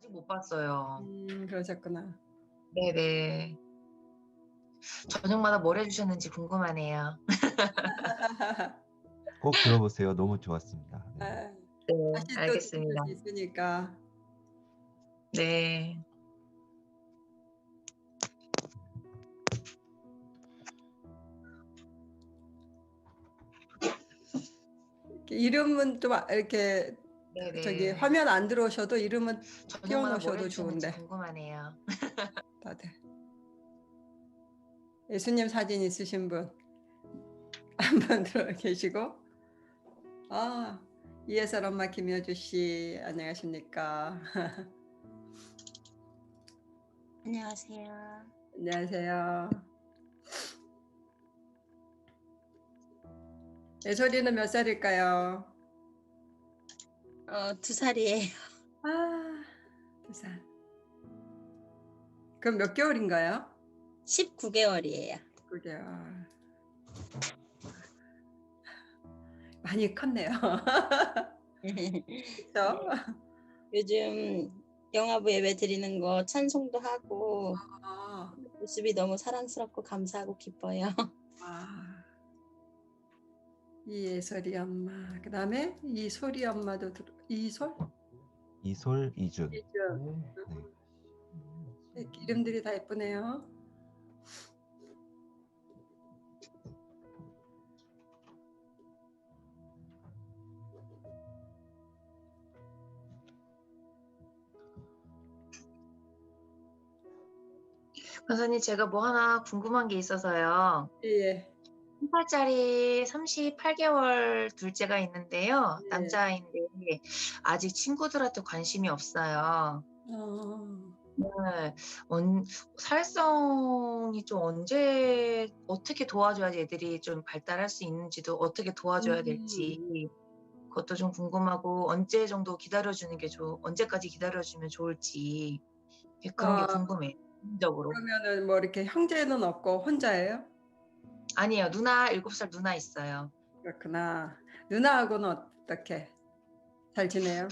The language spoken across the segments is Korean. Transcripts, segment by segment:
아직 못 봤어요. 그러셨구나. 네네. 저녁마다 뭘 해주셨는지 궁금하네요. 꼭 들어보세요. 너무 좋았습니다. 네. 아, 네, 다시 또 들을 알겠습니다. 수 있으니까. 네. 이름은 좀 이렇게 저기 네네. 화면 안 들어오셔도 이름은 저녁마다 뭘 띄워놓으셔도 해주셨는지 좋은데. 궁금하네요. 다들 예수님 사진 있으신 분 한분 들어 계시고, 이해설 엄마 김여주 씨 안녕하십니까? 안녕하세요. 안녕하세요. 예솔이는 몇 살일까요? 2살이에요. 2살. 그럼 몇 개월인가요? 19개월이에요. 9개월. 많이 컸네요. 그렇죠? 요즘 영화부 예배 드리는 거 찬송도 하고 모습이 너무 사랑스럽고 감사하고 기뻐요. 이예솔이 엄마, 그 다음에 이솔이 엄마도 이솔? 이솔, 이준. 이준. 네, 이름들이 다 예쁘네요. 권사님, 제가 뭐 하나 궁금한 게 있어서요. 예. 1살짜리 38개월 둘째가 있는데요. 네. 남자아이인데 아직 친구들한테 관심이 없어요. 네. 사회성이 좀 어떻게 도와줘야지 애들이 좀 발달할 수 있는지도 어떻게 도와줘야 될지 그것도 좀 궁금하고 언제 정도 언제까지 기다려주면 좋을지 그런 게 궁금해요. 개인적으로. 그러면은 뭐 이렇게 형제는 없고 혼자예요? 아니에요. 7살 누나 있어요. 그렇구나. 누나하고는 어떻게 잘 지내요?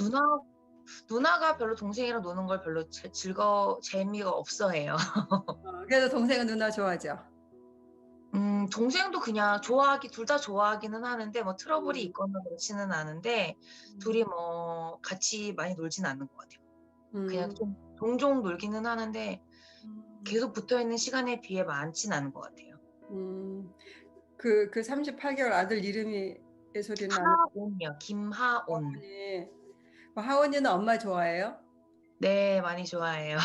누나가 별로 동생이랑 노는 걸 별로 재미가 없어해요. 그래도 동생은 누나 좋아하죠? 동생도 그냥 둘 다 좋아하기는 하는데 뭐 트러블이 있거나 그렇지는 않은데 둘이 뭐 같이 많이 놀지는 않는 것 같아요. 그냥 좀 종종 놀기는 하는데 계속 붙어있는 시간에 비해 많지는 않은 것 같아요. 그 38개월 아들 이름이 예솔이는 하온이요. 김하온. 하온이는 엄마 좋아해요? 네, 많이 좋아해요.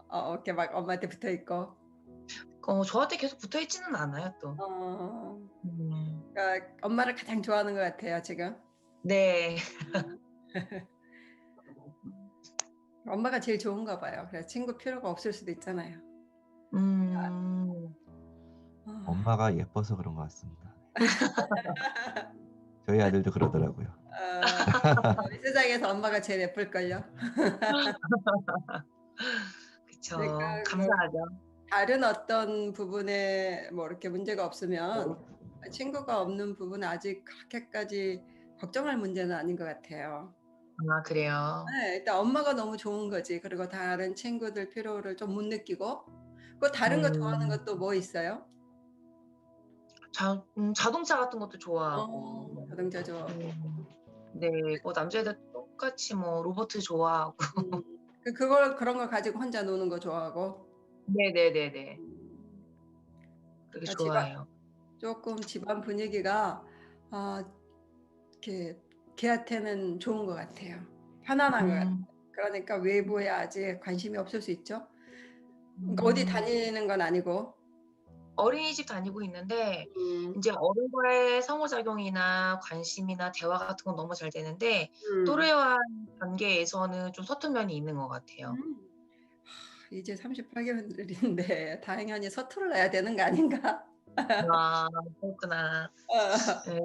이렇게 막 엄마한테 붙어 있고. 저한테 계속 붙어있지는 않아요, 또. 그러니까 엄마를 가장 좋아하는 것 같아요, 지금. 네. 엄마가 제일 좋은가 봐요. 그래서 친구 필요가 없을 수도 있잖아요. 엄마가 예뻐서 그런 것 같습니다. 저희 아들도 그러더라고요. 이 세상에서 엄마가 제일 예쁠걸요. 그쵸. 그러니까 감사하죠. 다른 어떤 부분에 뭐 이렇게 문제가 없으면 친구가 없는 부분은 아직 그렇게까지 걱정할 문제는 아닌 것 같아요. 그래요? 네, 일단 엄마가 너무 좋은 거지. 그리고 다른 친구들 필요를 좀 못 느끼고. 다른 거 좋아하는 것도 뭐 있어요? 자동차 같은 것도 좋아하고. 자동차 좋아하고. 네, 뭐 남자애들 똑같이 뭐 로봇 좋아하고. 그런 거 가지고 혼자 노는 거 좋아하고. 네네네네. 그게 좋아해요. 조금 집안 분위기가 이렇게 걔한테는 좋은 것 같아요. 편안한 것 같아요. 그러니까 외부에 아직 관심이 없을 수 있죠. 그러니까 어디 다니는 건 아니고. 어린이집 다니고 있는데 이제 어른과의 상호작용이나 관심이나 대화 같은 건 너무 잘 되는데 또래와 관계에서는 좀 서툰 면이 있는 것 같아요. 이제 38개월인데 당연히 서툴러야 되는 거 아닌가? 그렇구나. 네,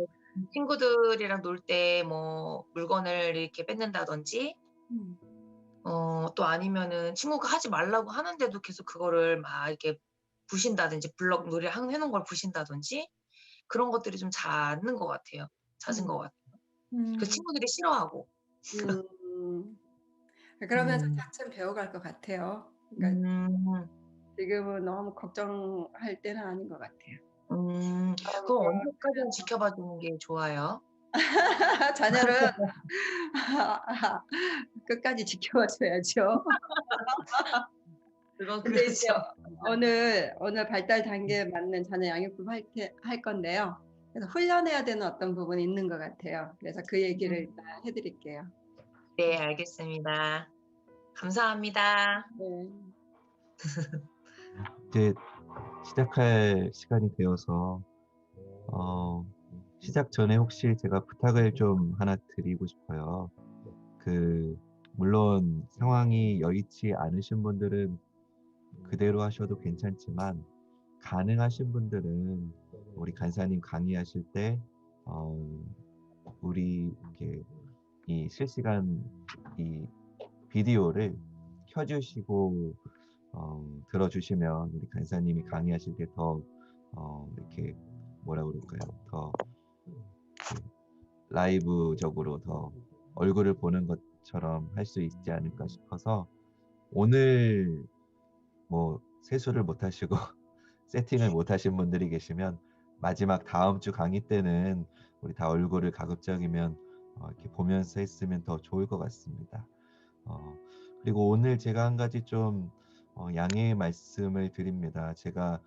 친구들이랑 놀 때 뭐 물건을 이렇게 뺏는다든지 또 아니면은 친구가 하지 말라고 하는데도 계속 그거를 막 이렇게 부신다든지 놀이 해놓은 걸 부신다든지 그런 것들이 좀 잦는 것 같아요. 잦은 것 같아요. 그 친구들이 싫어하고. 그러면서 음. 차츰 배워갈 것 같아요. 그러니까 음. 지금은 너무 걱정할 때는 아닌 것 같아요. 그럼 언제까지 지켜봐 주는 게 좋아요? 자녀를 끝까지 지켜봐 줘야죠. 그건 근데 이제 그렇죠. 오늘 발달 단계에 맞는 자녀 양육법 할 건데요. 그래서 훈련해야 되는 어떤 부분이 있는 것 같아요. 그래서 그 얘기를 음. 일단 해 드릴게요. 네, 알겠습니다. 감사합니다. 네. 이제 시작할 시간이 되어서 시작 전에 혹시 제가 부탁을 좀 하나 드리고 싶어요. 물론 상황이 여의치 않으신 분들은 그대로 하셔도 괜찮지만 가능하신 분들은 우리 간사님 강의하실 때 우리 이렇게 이 실시간 이 비디오를 켜주시고 들어주시면 우리 간사님이 강의하실 때 더 이렇게 뭐라 그럴까요? 더 이렇게 라이브적으로 더 얼굴을 보는 것처럼 할 수 있지 않을까 싶어서 오늘 뭐 세수를 못 하시고 세팅을 못 하신 분들이 계시면 마지막 다음 주 강의 때는 우리 다 얼굴을 가급적이면 이렇게 보면서 했으면 더 좋을 것 같습니다. 그리고 오늘 제가 한 가지 좀 양해의 말씀을 드립니다. 제가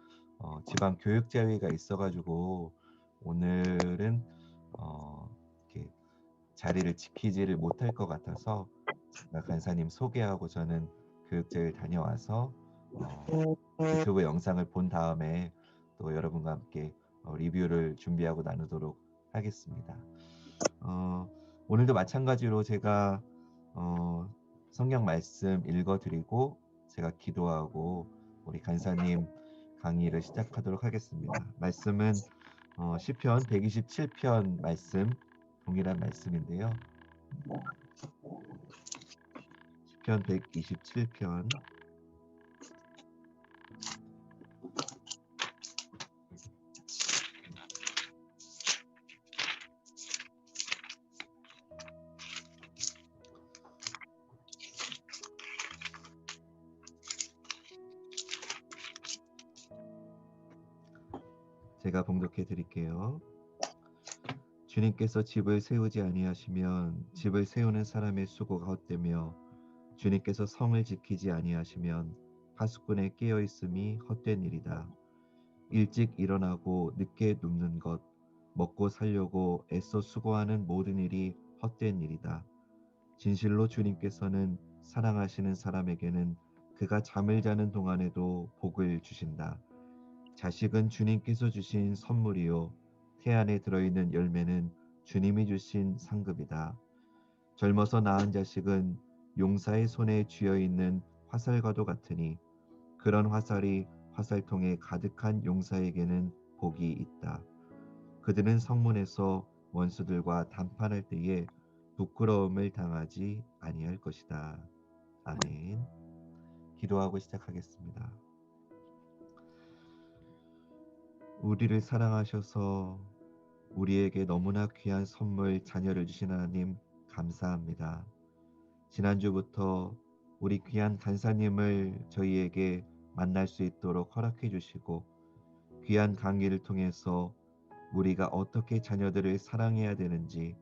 지방 교육자회가 있어가지고 오늘은 이렇게 자리를 지키지를 못할 것 같아서 제가 간사님 소개하고 저는 교육자회를 다녀와서 유튜브 영상을 본 다음에 또 여러분과 함께 리뷰를 준비하고 나누도록 하겠습니다. 오늘도 마찬가지로 제가 성경 말씀 읽어드리고 제가 기도하고 우리 간사님 강의를 시작하도록 하겠습니다. 말씀은 시편 127편 말씀 동일한 말씀인데요. 시편 127편 제가 봉독해 드릴게요. 주님께서 집을 세우지 아니하시면 집을 세우는 사람의 수고가 헛되며 주님께서 성을 지키지 아니하시면 파수꾼의 깨어 있음이 헛된 일이다. 일찍 일어나고 늦게 눕는 것, 먹고 살려고 애써 수고하는 모든 일이 헛된 일이다. 진실로 주님께서는 사랑하시는 사람에게는 그가 잠을 자는 동안에도 복을 주신다. 자식은 주님께서 주신 선물이요 태안에 들어있는 열매는 주님이 주신 상급이다. 젊어서 낳은 자식은 용사의 손에 쥐어있는 화살과도 같으니 그런 화살이 화살통에 가득한 용사에게는 복이 있다. 그들은 성문에서 원수들과 담판할 때에 부끄러움을 당하지 아니할 것이다. 아멘. 기도하고 시작하겠습니다. 우리를 사랑하셔서 우리에게 너무나 귀한 선물 자녀를 주신 하나님 감사합니다. 지난주부터 우리 귀한 간사님을 저희에게 만날 수 있도록 허락해 주시고 귀한 강의를 통해서 우리가 어떻게 자녀들을 사랑해야 되는지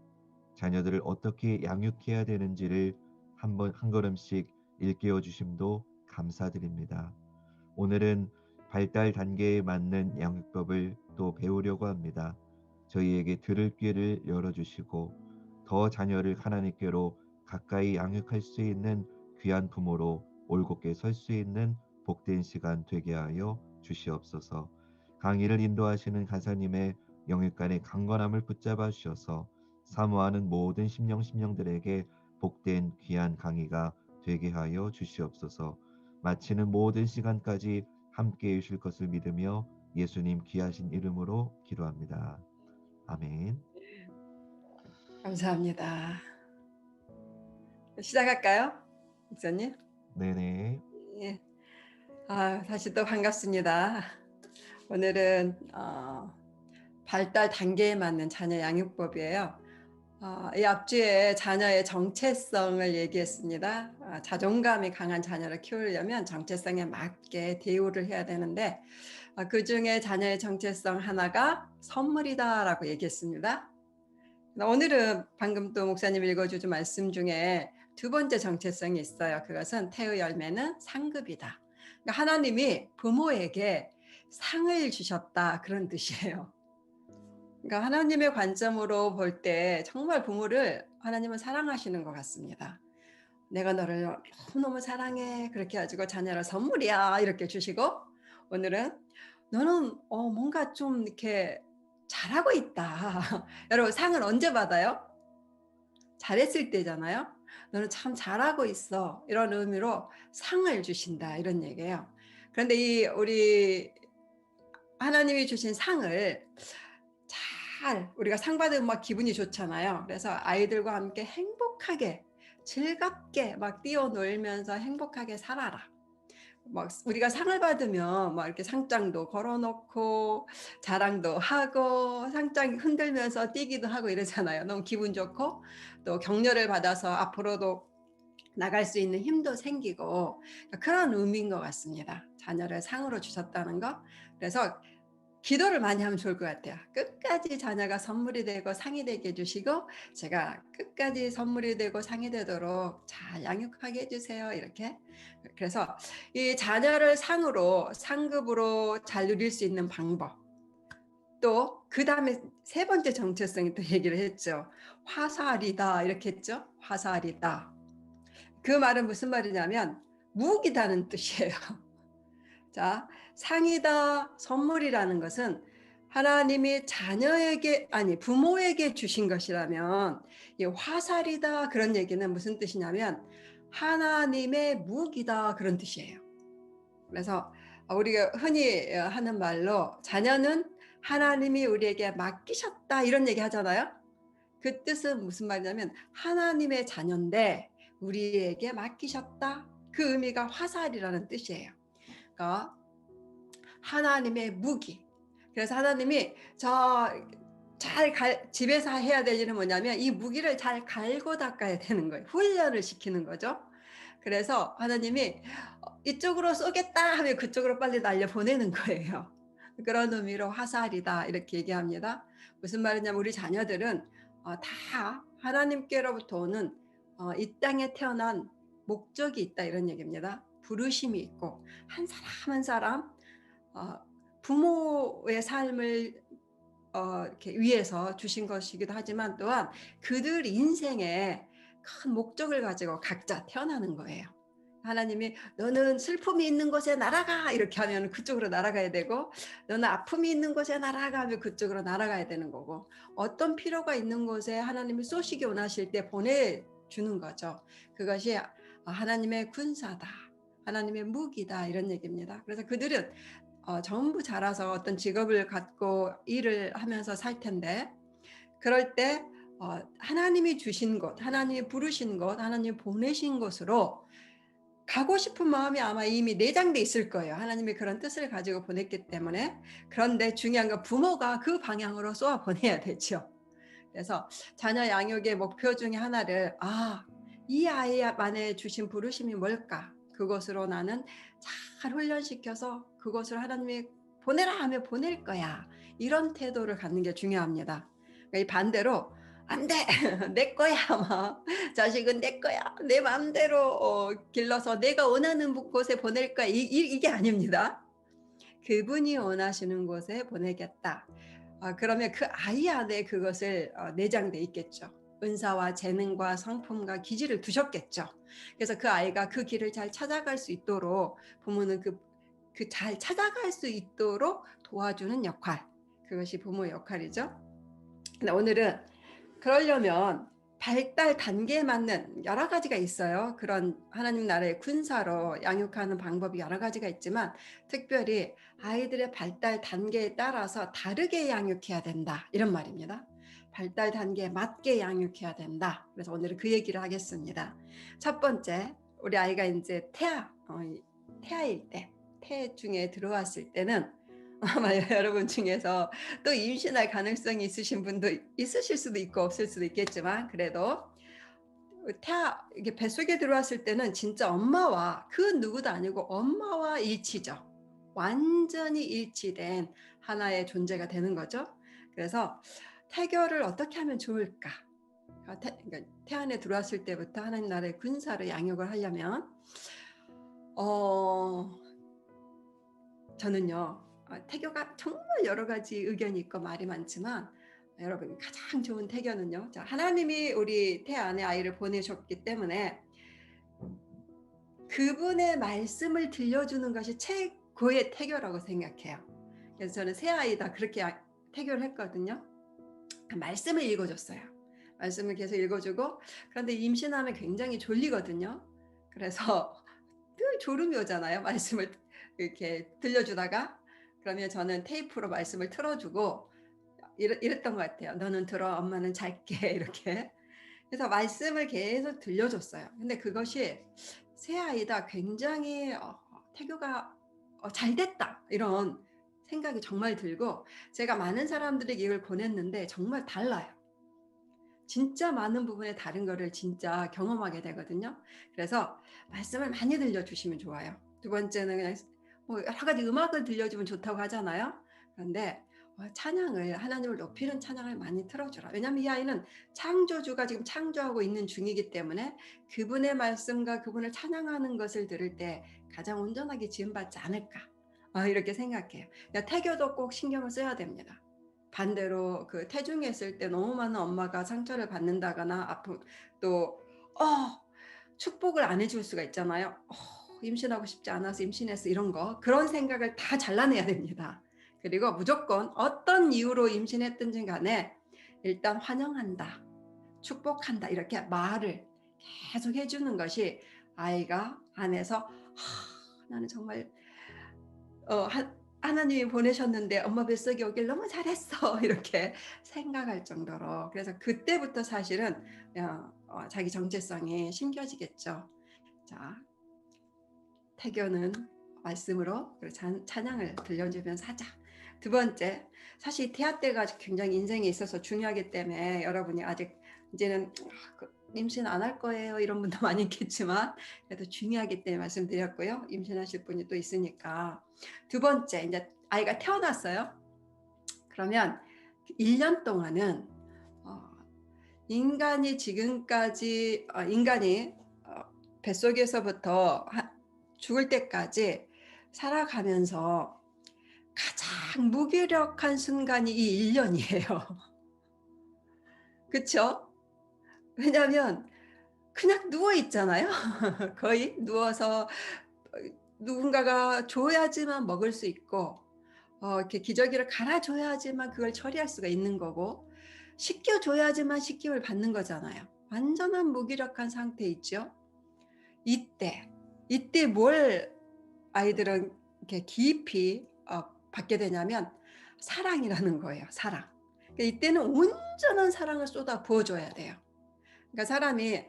자녀들을 어떻게 양육해야 되는지를 한 걸음씩 일깨워 주심도 감사드립니다. 오늘은 발달 단계에 맞는 양육법을 또 배우려고 합니다. 저희에게 들을 귀를 열어주시고 더 자녀를 하나님께로 가까이 양육할 수 있는 귀한 부모로 올곧게 설 수 있는 복된 시간 되게 하여 주시옵소서. 강의를 인도하시는 간사님의 영육간의 강건함을 붙잡아 주셔서 사모하는 모든 심령들에게 복된 귀한 강의가 되게 하여 주시옵소서. 마치는 모든 시간까지 함께해 주실 것을 믿으며 예수님 귀하신 이름으로 기도합니다. 아멘. 감사합니다. 시작할까요? 목사님? 네네. 예. 다시 또 반갑습니다. 오늘은 발달 단계에 맞는 자녀 양육법이에요. 이 앞주에 자녀의 정체성을 얘기했습니다. 자존감이 강한 자녀를 키우려면 정체성에 맞게 대우를 해야 되는데 그중에 자녀의 정체성 하나가 선물이다라고 얘기했습니다. 오늘은 방금 또 목사님 읽어주신 말씀 중에 두 번째 정체성이 있어요. 그것은 태의 열매는 상급이다. 그러니까 하나님이 부모에게 상을 주셨다 그런 뜻이에요. 그러니까 하나님의 관점으로 볼 때 정말 부모를 하나님은 사랑하시는 것 같습니다. 내가 너를 너무너무 사랑해. 그렇게 가지고 자녀를 선물이야 이렇게 주시고, 오늘은 너는 뭔가 좀 이렇게 잘하고 있다. 여러분 상을 언제 받아요? 잘했을 때잖아요. 너는 참 잘하고 있어. 이런 의미로 상을 주신다 이런 얘기예요. 그런데 우리 하나님이 주신 상을 우리가 상 받으면 막 기분이 좋잖아요. 그래서 아이들과 함께 행복하게 즐겁게 막 뛰어놀면서 행복하게 살아라. 막 우리가 상을 받으면 막 이렇게 상장도 걸어놓고 자랑도 하고 상장 흔들면서 뛰기도 하고 이러잖아요. 너무 기분 좋고 또 격려를 받아서 앞으로도 나갈 수 있는 힘도 생기고 그런 의미인 것 같습니다. 자녀를 상으로 주셨다는 거. 그래서 기도를 많이 하면 좋을 것 같아요. 끝까지 자녀가 선물이 되고 상이 되게 해주시고 제가 끝까지 선물이 되고 상이 되도록 잘 양육하게 해주세요. 이렇게. 그래서 이 자녀를 상급으로 잘 누릴 수 있는 방법. 또 그 다음에 세 번째 정체성이 또 얘기를 했죠. 화살이다 이렇게 했죠. 화살이다. 그 말은 무슨 말이냐면 무기다는 뜻이에요. 자, 상이다, 선물이라는 것은 하나님이 부모에게 주신 것이라면 이 화살이다 그런 얘기는 무슨 뜻이냐면 하나님의 무기다 그런 뜻이에요. 그래서 우리가 흔히 하는 말로 자녀는 하나님이 우리에게 맡기셨다 이런 얘기 하잖아요. 그 뜻은 무슨 말이냐면 하나님의 자녀인데 우리에게 맡기셨다. 그 의미가 화살이라는 뜻이에요. 그러니까 하나님의 무기. 그래서 하나님이 집에서 해야 될 일은 뭐냐면 이 무기를 잘 갈고 닦아야 되는 거예요. 훈련을 시키는 거죠. 그래서 하나님이 이쪽으로 쏘겠다 하면 그쪽으로 빨리 날려보내는 거예요. 그런 의미로 화살이다 이렇게 얘기합니다. 무슨 말이냐면 우리 자녀들은 다 하나님께로부터 오는 이 땅에 태어난 목적이 있다 이런 얘기입니다. 부르심이 있고 한 사람 한 사람 부모의 삶을 이렇게 위해서 주신 것이기도 하지만 또한 그들 인생에 큰 목적을 가지고 각자 태어나는 거예요. 하나님이 너는 슬픔이 있는 곳에 날아가 이렇게 하면 그쪽으로 날아가야 되고 너는 아픔이 있는 곳에 날아가 하면 그쪽으로 날아가야 되는 거고 어떤 필요가 있는 곳에 하나님이 쏘시기 원하실 때 보내주는 거죠. 그것이 하나님의 군사다. 하나님의 무기다 이런 얘기입니다. 그래서 그들은 전부 자라서 어떤 직업을 갖고 일을 하면서 살 텐데 그럴 때 하나님이 주신 곳, 하나님이 부르신 곳, 하나님이 보내신 곳으로 가고 싶은 마음이 아마 이미 내장돼 있을 거예요. 하나님이 그런 뜻을 가지고 보냈기 때문에. 그런데 중요한 건 부모가 그 방향으로 쏘아 보내야 되죠. 그래서 자녀 양육의 목표 중에 하나를 이 아이만에 주신 부르심이 뭘까? 그것으로 나는 잘 훈련시켜서 그것을 하나님이 보내라 하면 보낼 거야. 이런 태도를 갖는 게 중요합니다. 그러니까 이 반대로 안 돼! 내 거야! 자식은 내 거야! 내 마음대로 길러서 내가 원하는 곳에 보낼 거야. 이게 아닙니다. 그분이 원하시는 곳에 보내겠다. 그러면 그 아이 안에 그것을 내장돼 있겠죠. 은사와 재능과 성품과 기질을 두셨겠죠. 그래서 그 아이가 그 길을 잘 찾아갈 수 있도록 부모는 그 잘 찾아갈 수 있도록 도와주는 역할. 그것이 부모의 역할이죠. 근데 오늘은 그러려면 발달 단계에 맞는 여러 가지가 있어요. 그런 하나님 나라의 군사로 양육하는 방법이 여러 가지가 있지만 특별히 아이들의 발달 단계에 따라서 다르게 양육해야 된다. 이런 말입니다. 발달 단계에 맞게 양육해야 된다. 그래서 오늘은 그 얘기를 하겠습니다. 첫 번째, 우리 아이가 이제 태아일 때, 태 중에 들어왔을 때는 아마 여러분 중에서 또 임신할 가능성이 있으신 분도 있으실 수도 있고 없을 수도 있겠지만, 그래도 이게 뱃속에 들어왔을 때는 진짜 엄마와 그 누구도 아니고 엄마와 일치죠. 완전히 일치된 하나의 존재가 되는 거죠. 그래서 태교를 어떻게 하면 좋을까? 그러니까 태안에 들어왔을 때부터 하나님 나라의 군사를 양육을 하려면 저는요, 태교가 정말 여러 가지 의견이 있고 말이 많지만, 여러분 가장 좋은 태교는요, 자, 하나님이 우리 태안에 아이를 보내셨기 때문에 그분의 말씀을 들려주는 것이 최고의 태교라고 생각해요. 그래서 저는 새 아이다 그렇게 태교를 했거든요. 말씀을 읽어줬어요. 말씀을 계속 읽어주고, 그런데 임신하면 굉장히 졸리거든요. 그래서 늘 졸음이 오잖아요. 말씀을 이렇게 들려주다가. 그러면 저는 테이프로 말씀을 틀어주고 이랬던 것 같아요. 너는 들어, 엄마는 잘게 이렇게. 그래서 말씀을 계속 들려줬어요. 근데 그것이 새 아이다 굉장히 태교가 잘 됐다 이런 생각이 정말 들고, 제가 많은 사람들에게 이걸 보냈는데 정말 달라요. 진짜 많은 부분에 다른 거를 진짜 경험하게 되거든요. 그래서 말씀을 많이 들려주시면 좋아요. 두 번째는 그냥 뭐 여러 가지 음악을 들려주면 좋다고 하잖아요. 그런데 찬양을, 하나님을 높이는 찬양을 많이 틀어주라. 왜냐하면 이 아이는 창조주가 지금 창조하고 있는 중이기 때문에 그분의 말씀과 그분을 찬양하는 것을 들을 때 가장 온전하게 지음받지 않을까, 이렇게 생각해요. 그러니까 태교도 꼭 신경을 써야 됩니다. 반대로 그 태중했을 때 너무 많은 엄마가 상처를 받는다거나 아픔, 또 축복을 안 해줄 수가 있잖아요. 임신하고 싶지 않아서 임신했어 이런 거, 그런 생각을 다 잘라내야 됩니다. 그리고 무조건 어떤 이유로 임신했든지 간에 일단 환영한다, 축복한다 이렇게 말을 계속 해주는 것이 아이가 안에서 나는 정말 하나님이 보내셨는데 엄마 뱃속에 오길 너무 잘했어 이렇게 생각할 정도로. 그래서 그때부터 사실은 자기 정체성이 심겨지겠죠. 자, 태교는 말씀으로 찬양을 들려주면서 하자. 두 번째, 사실 태아 때가 굉장히 인생에 있어서 중요하기 때문에 여러분이 아직 이제는 임신 안 할 거예요 이런 분도 많이 있겠지만, 그래도 중요하기 때문에 말씀드렸고요. 임신하실 분이 또 있으니까. 두 번째, 이제 아이가 태어났어요. 그러면 1년 동안은 인간이 지금까지 인간이 뱃속에서부터 죽을 때까지 살아가면서 가장 무기력한 순간이 이 1년이에요. 그렇죠? 왜냐하면 그냥 누워 있잖아요. 거의 누워서 누군가가 줘야지만 먹을 수 있고, 이렇게 기저귀를 갈아줘야지만 그걸 처리할 수가 있는 거고, 씻겨줘야지만 씻김을 받는 거잖아요. 완전한 무기력한 상태 있죠. 이때 뭘 아이들은 이렇게 깊이 받게 되냐면 사랑이라는 거예요. 사랑. 그러니까 이때는 온전한 사랑을 쏟아 부어줘야 돼요. 그러니까 사람이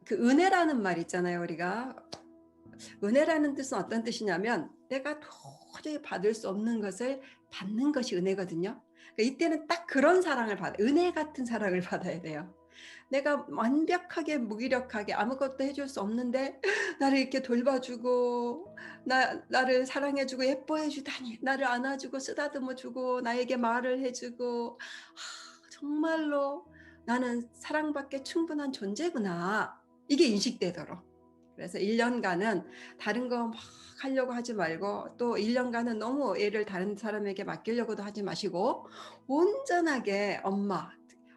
그 은혜라는 말 있잖아요. 우리가 은혜라는 뜻은 어떤 뜻이냐면 내가 도저히 받을 수 없는 것을 받는 것이 은혜거든요. 그러니까 이때는 딱 그런 사랑을 은혜 같은 사랑을 받아야 돼요. 내가 완벽하게 무기력하게 아무것도 해줄 수 없는데 나를 이렇게 돌봐주고 나를 사랑해주고 예뻐해주다니, 나를 안아주고 쓰다듬어주고 나에게 말을 해주고, 정말로 나는 사랑받기에 충분한 존재구나, 이게 인식되도록. 그래서 1년간은 다른 거 막 하려고 하지 말고, 또 1년간은 너무 애를 다른 사람에게 맡기려고도 하지 마시고, 온전하게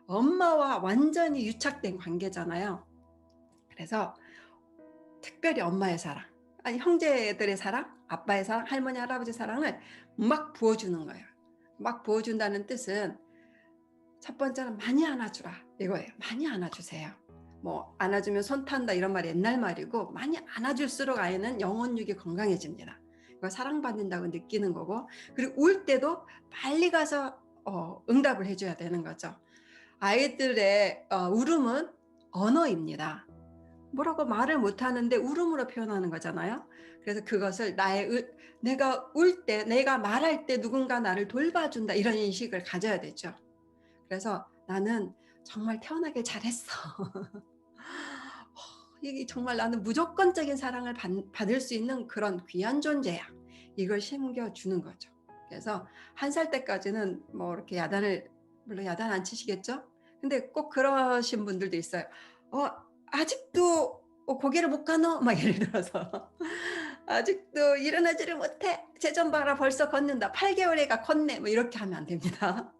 엄마와 완전히 유착된 관계잖아요. 그래서 특별히 엄마의 사랑, 아니 형제들의 사랑, 아빠의 사랑, 할머니 할아버지 사랑을 막 부어주는 거예요. 막 부어준다는 뜻은 첫 번째는 많이 안아주라 이거예요. 많이 안아주세요. 뭐 안아주면 손 탄다 이런 말이 옛날 말이고, 많이 안아줄수록 아이는 영혼육이 건강해집니다. 이거 사랑받는다고 느끼는 거고, 그리고 울 때도 빨리 가서 응답을 해줘야 되는 거죠. 아이들의 울음은 언어입니다. 뭐라고 말을 못하는데 울음으로 표현하는 거잖아요. 그래서 그것을 내가 울 때, 내가 말할 때 누군가 나를 돌봐준다, 이런 인식을 가져야 되죠. 그래서 나는 정말 태어나길 잘했어. 이게 정말 나는 무조건적인 사랑을 받을 수 있는 그런 귀한 존재야. 이걸 심겨주는 거죠. 그래서 1살 때까지는 뭐 이렇게 물론 야단 안 치시겠죠? 근데 꼭 그러신 분들도 있어요. 아직도 고개를 못 가노? 막 예를 들어서. 아직도 일어나지를 못해. 쟤 좀 봐라, 벌써 걷는다. 8개월 애가 걷네. 뭐 이렇게 하면 안 됩니다.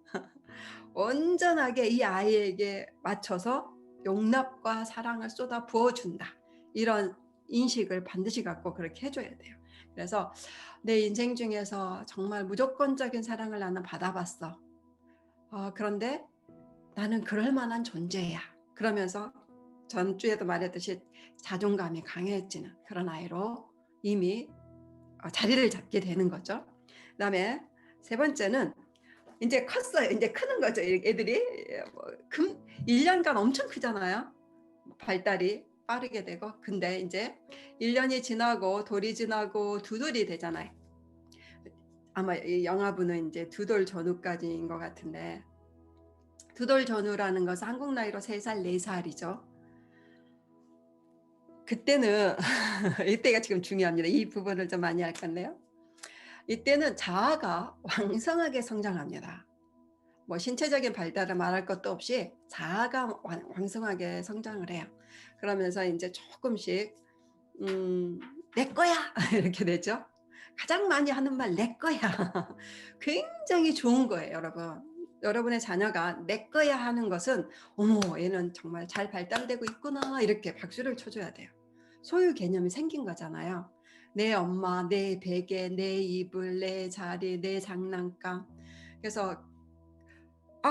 온전하게 이 아이에게 맞춰서 용납과 사랑을 쏟아 부어준다. 이런 인식을 반드시 갖고 그렇게 해줘야 돼요. 그래서 내 인생 중에서 정말 무조건적인 사랑을 나는 받아봤어. 그런데 나는 그럴 만한 존재야. 그러면서 전주에도 말했듯이 자존감이 강해지는 그런 아이로 이미 자리를 잡게 되는 거죠. 그다음에 3번째는 이제 컸어요. 이제 크는 거죠. 애들이 1년간 엄청 크잖아요. 발달이 빠르게 되고. 근데 이제 1년이 지나고 돌이 지나고 두 돌이 되잖아요. 아마 이 영아부는 이제 2돌 전후까지인 것 같은데, 2돌 전후라는 것은 한국 나이로 3살, 4살이죠. 그때는 이때가 지금 중요합니다. 이 부분을 좀 많이 할 건데요. 이때는 자아가 왕성하게 성장합니다. 뭐 신체적인 발달을 말할 것도 없이 자아가 왕성하게 성장을 해요. 그러면서 이제 조금씩 내 거야 이렇게 되죠. 가장 많이 하는 말 내 거야. 굉장히 좋은 거예요, 여러분. 여러분의 자녀가 내 거야 하는 것은 어머, 얘는 정말 잘 발달되고 있구나, 이렇게 박수를 쳐줘야 돼요. 소유 개념이 생긴 거잖아요. 내 엄마, 내 베개, 내 이불, 내 자리, 내 장난감. 그래서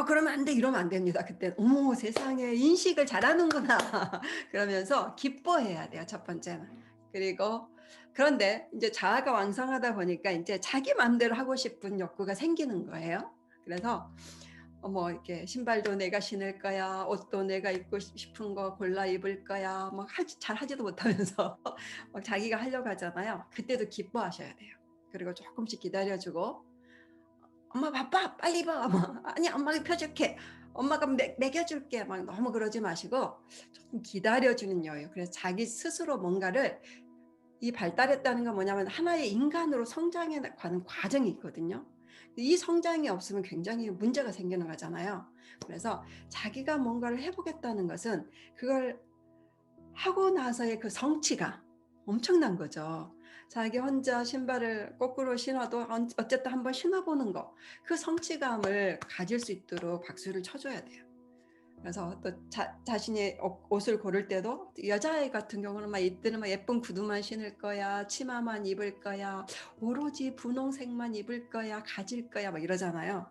그러면 안 돼, 이러면 안 됩니다. 그때 어머, 세상에 인식을 잘하는구나 그러면서 기뻐해야 돼요, 첫 번째는. 그리고 그런데 이제 자아가 왕성하다 보니까 이제 자기 마음대로 하고 싶은 욕구가 생기는 거예요. 그래서 뭐 이렇게 신발도 내가 신을 거야, 옷도 내가 입고 싶은 거 골라 입을 거야, 막 잘 하지도 못하면서 막 자기가 하려고 하잖아요. 그때도 기뻐하셔야 돼요. 그리고 조금씩 기다려주고, 엄마 바빠, 빨리 입어. 아니, 엄마가 펴줄게, 엄마가 먹여줄게, 막 너무 그러지 마시고 조금 기다려주는 여유. 그래서 자기 스스로 뭔가를, 이 발달했다는 건 뭐냐면 하나의 인간으로 성장해 가는 과정이 있거든요. 이 성장이 없으면 굉장히 문제가 생기는 거잖아요. 그래서 자기가 뭔가를 해보겠다는 것은 그걸 하고 나서의 그 성취가 엄청난 거죠. 자기 혼자 신발을 거꾸로 신어도 어쨌든 한번 신어보는 거, 그 성취감을 가질 수 있도록 박수를 쳐줘야 돼요. 그래서 또 자신이 옷을 고를 때도, 여자아이 같은 경우는 막 이때는 막 예쁜 구두만 신을 거야, 치마만 입을 거야, 오로지 분홍색만 입을 거야, 가질 거야, 막 이러잖아요.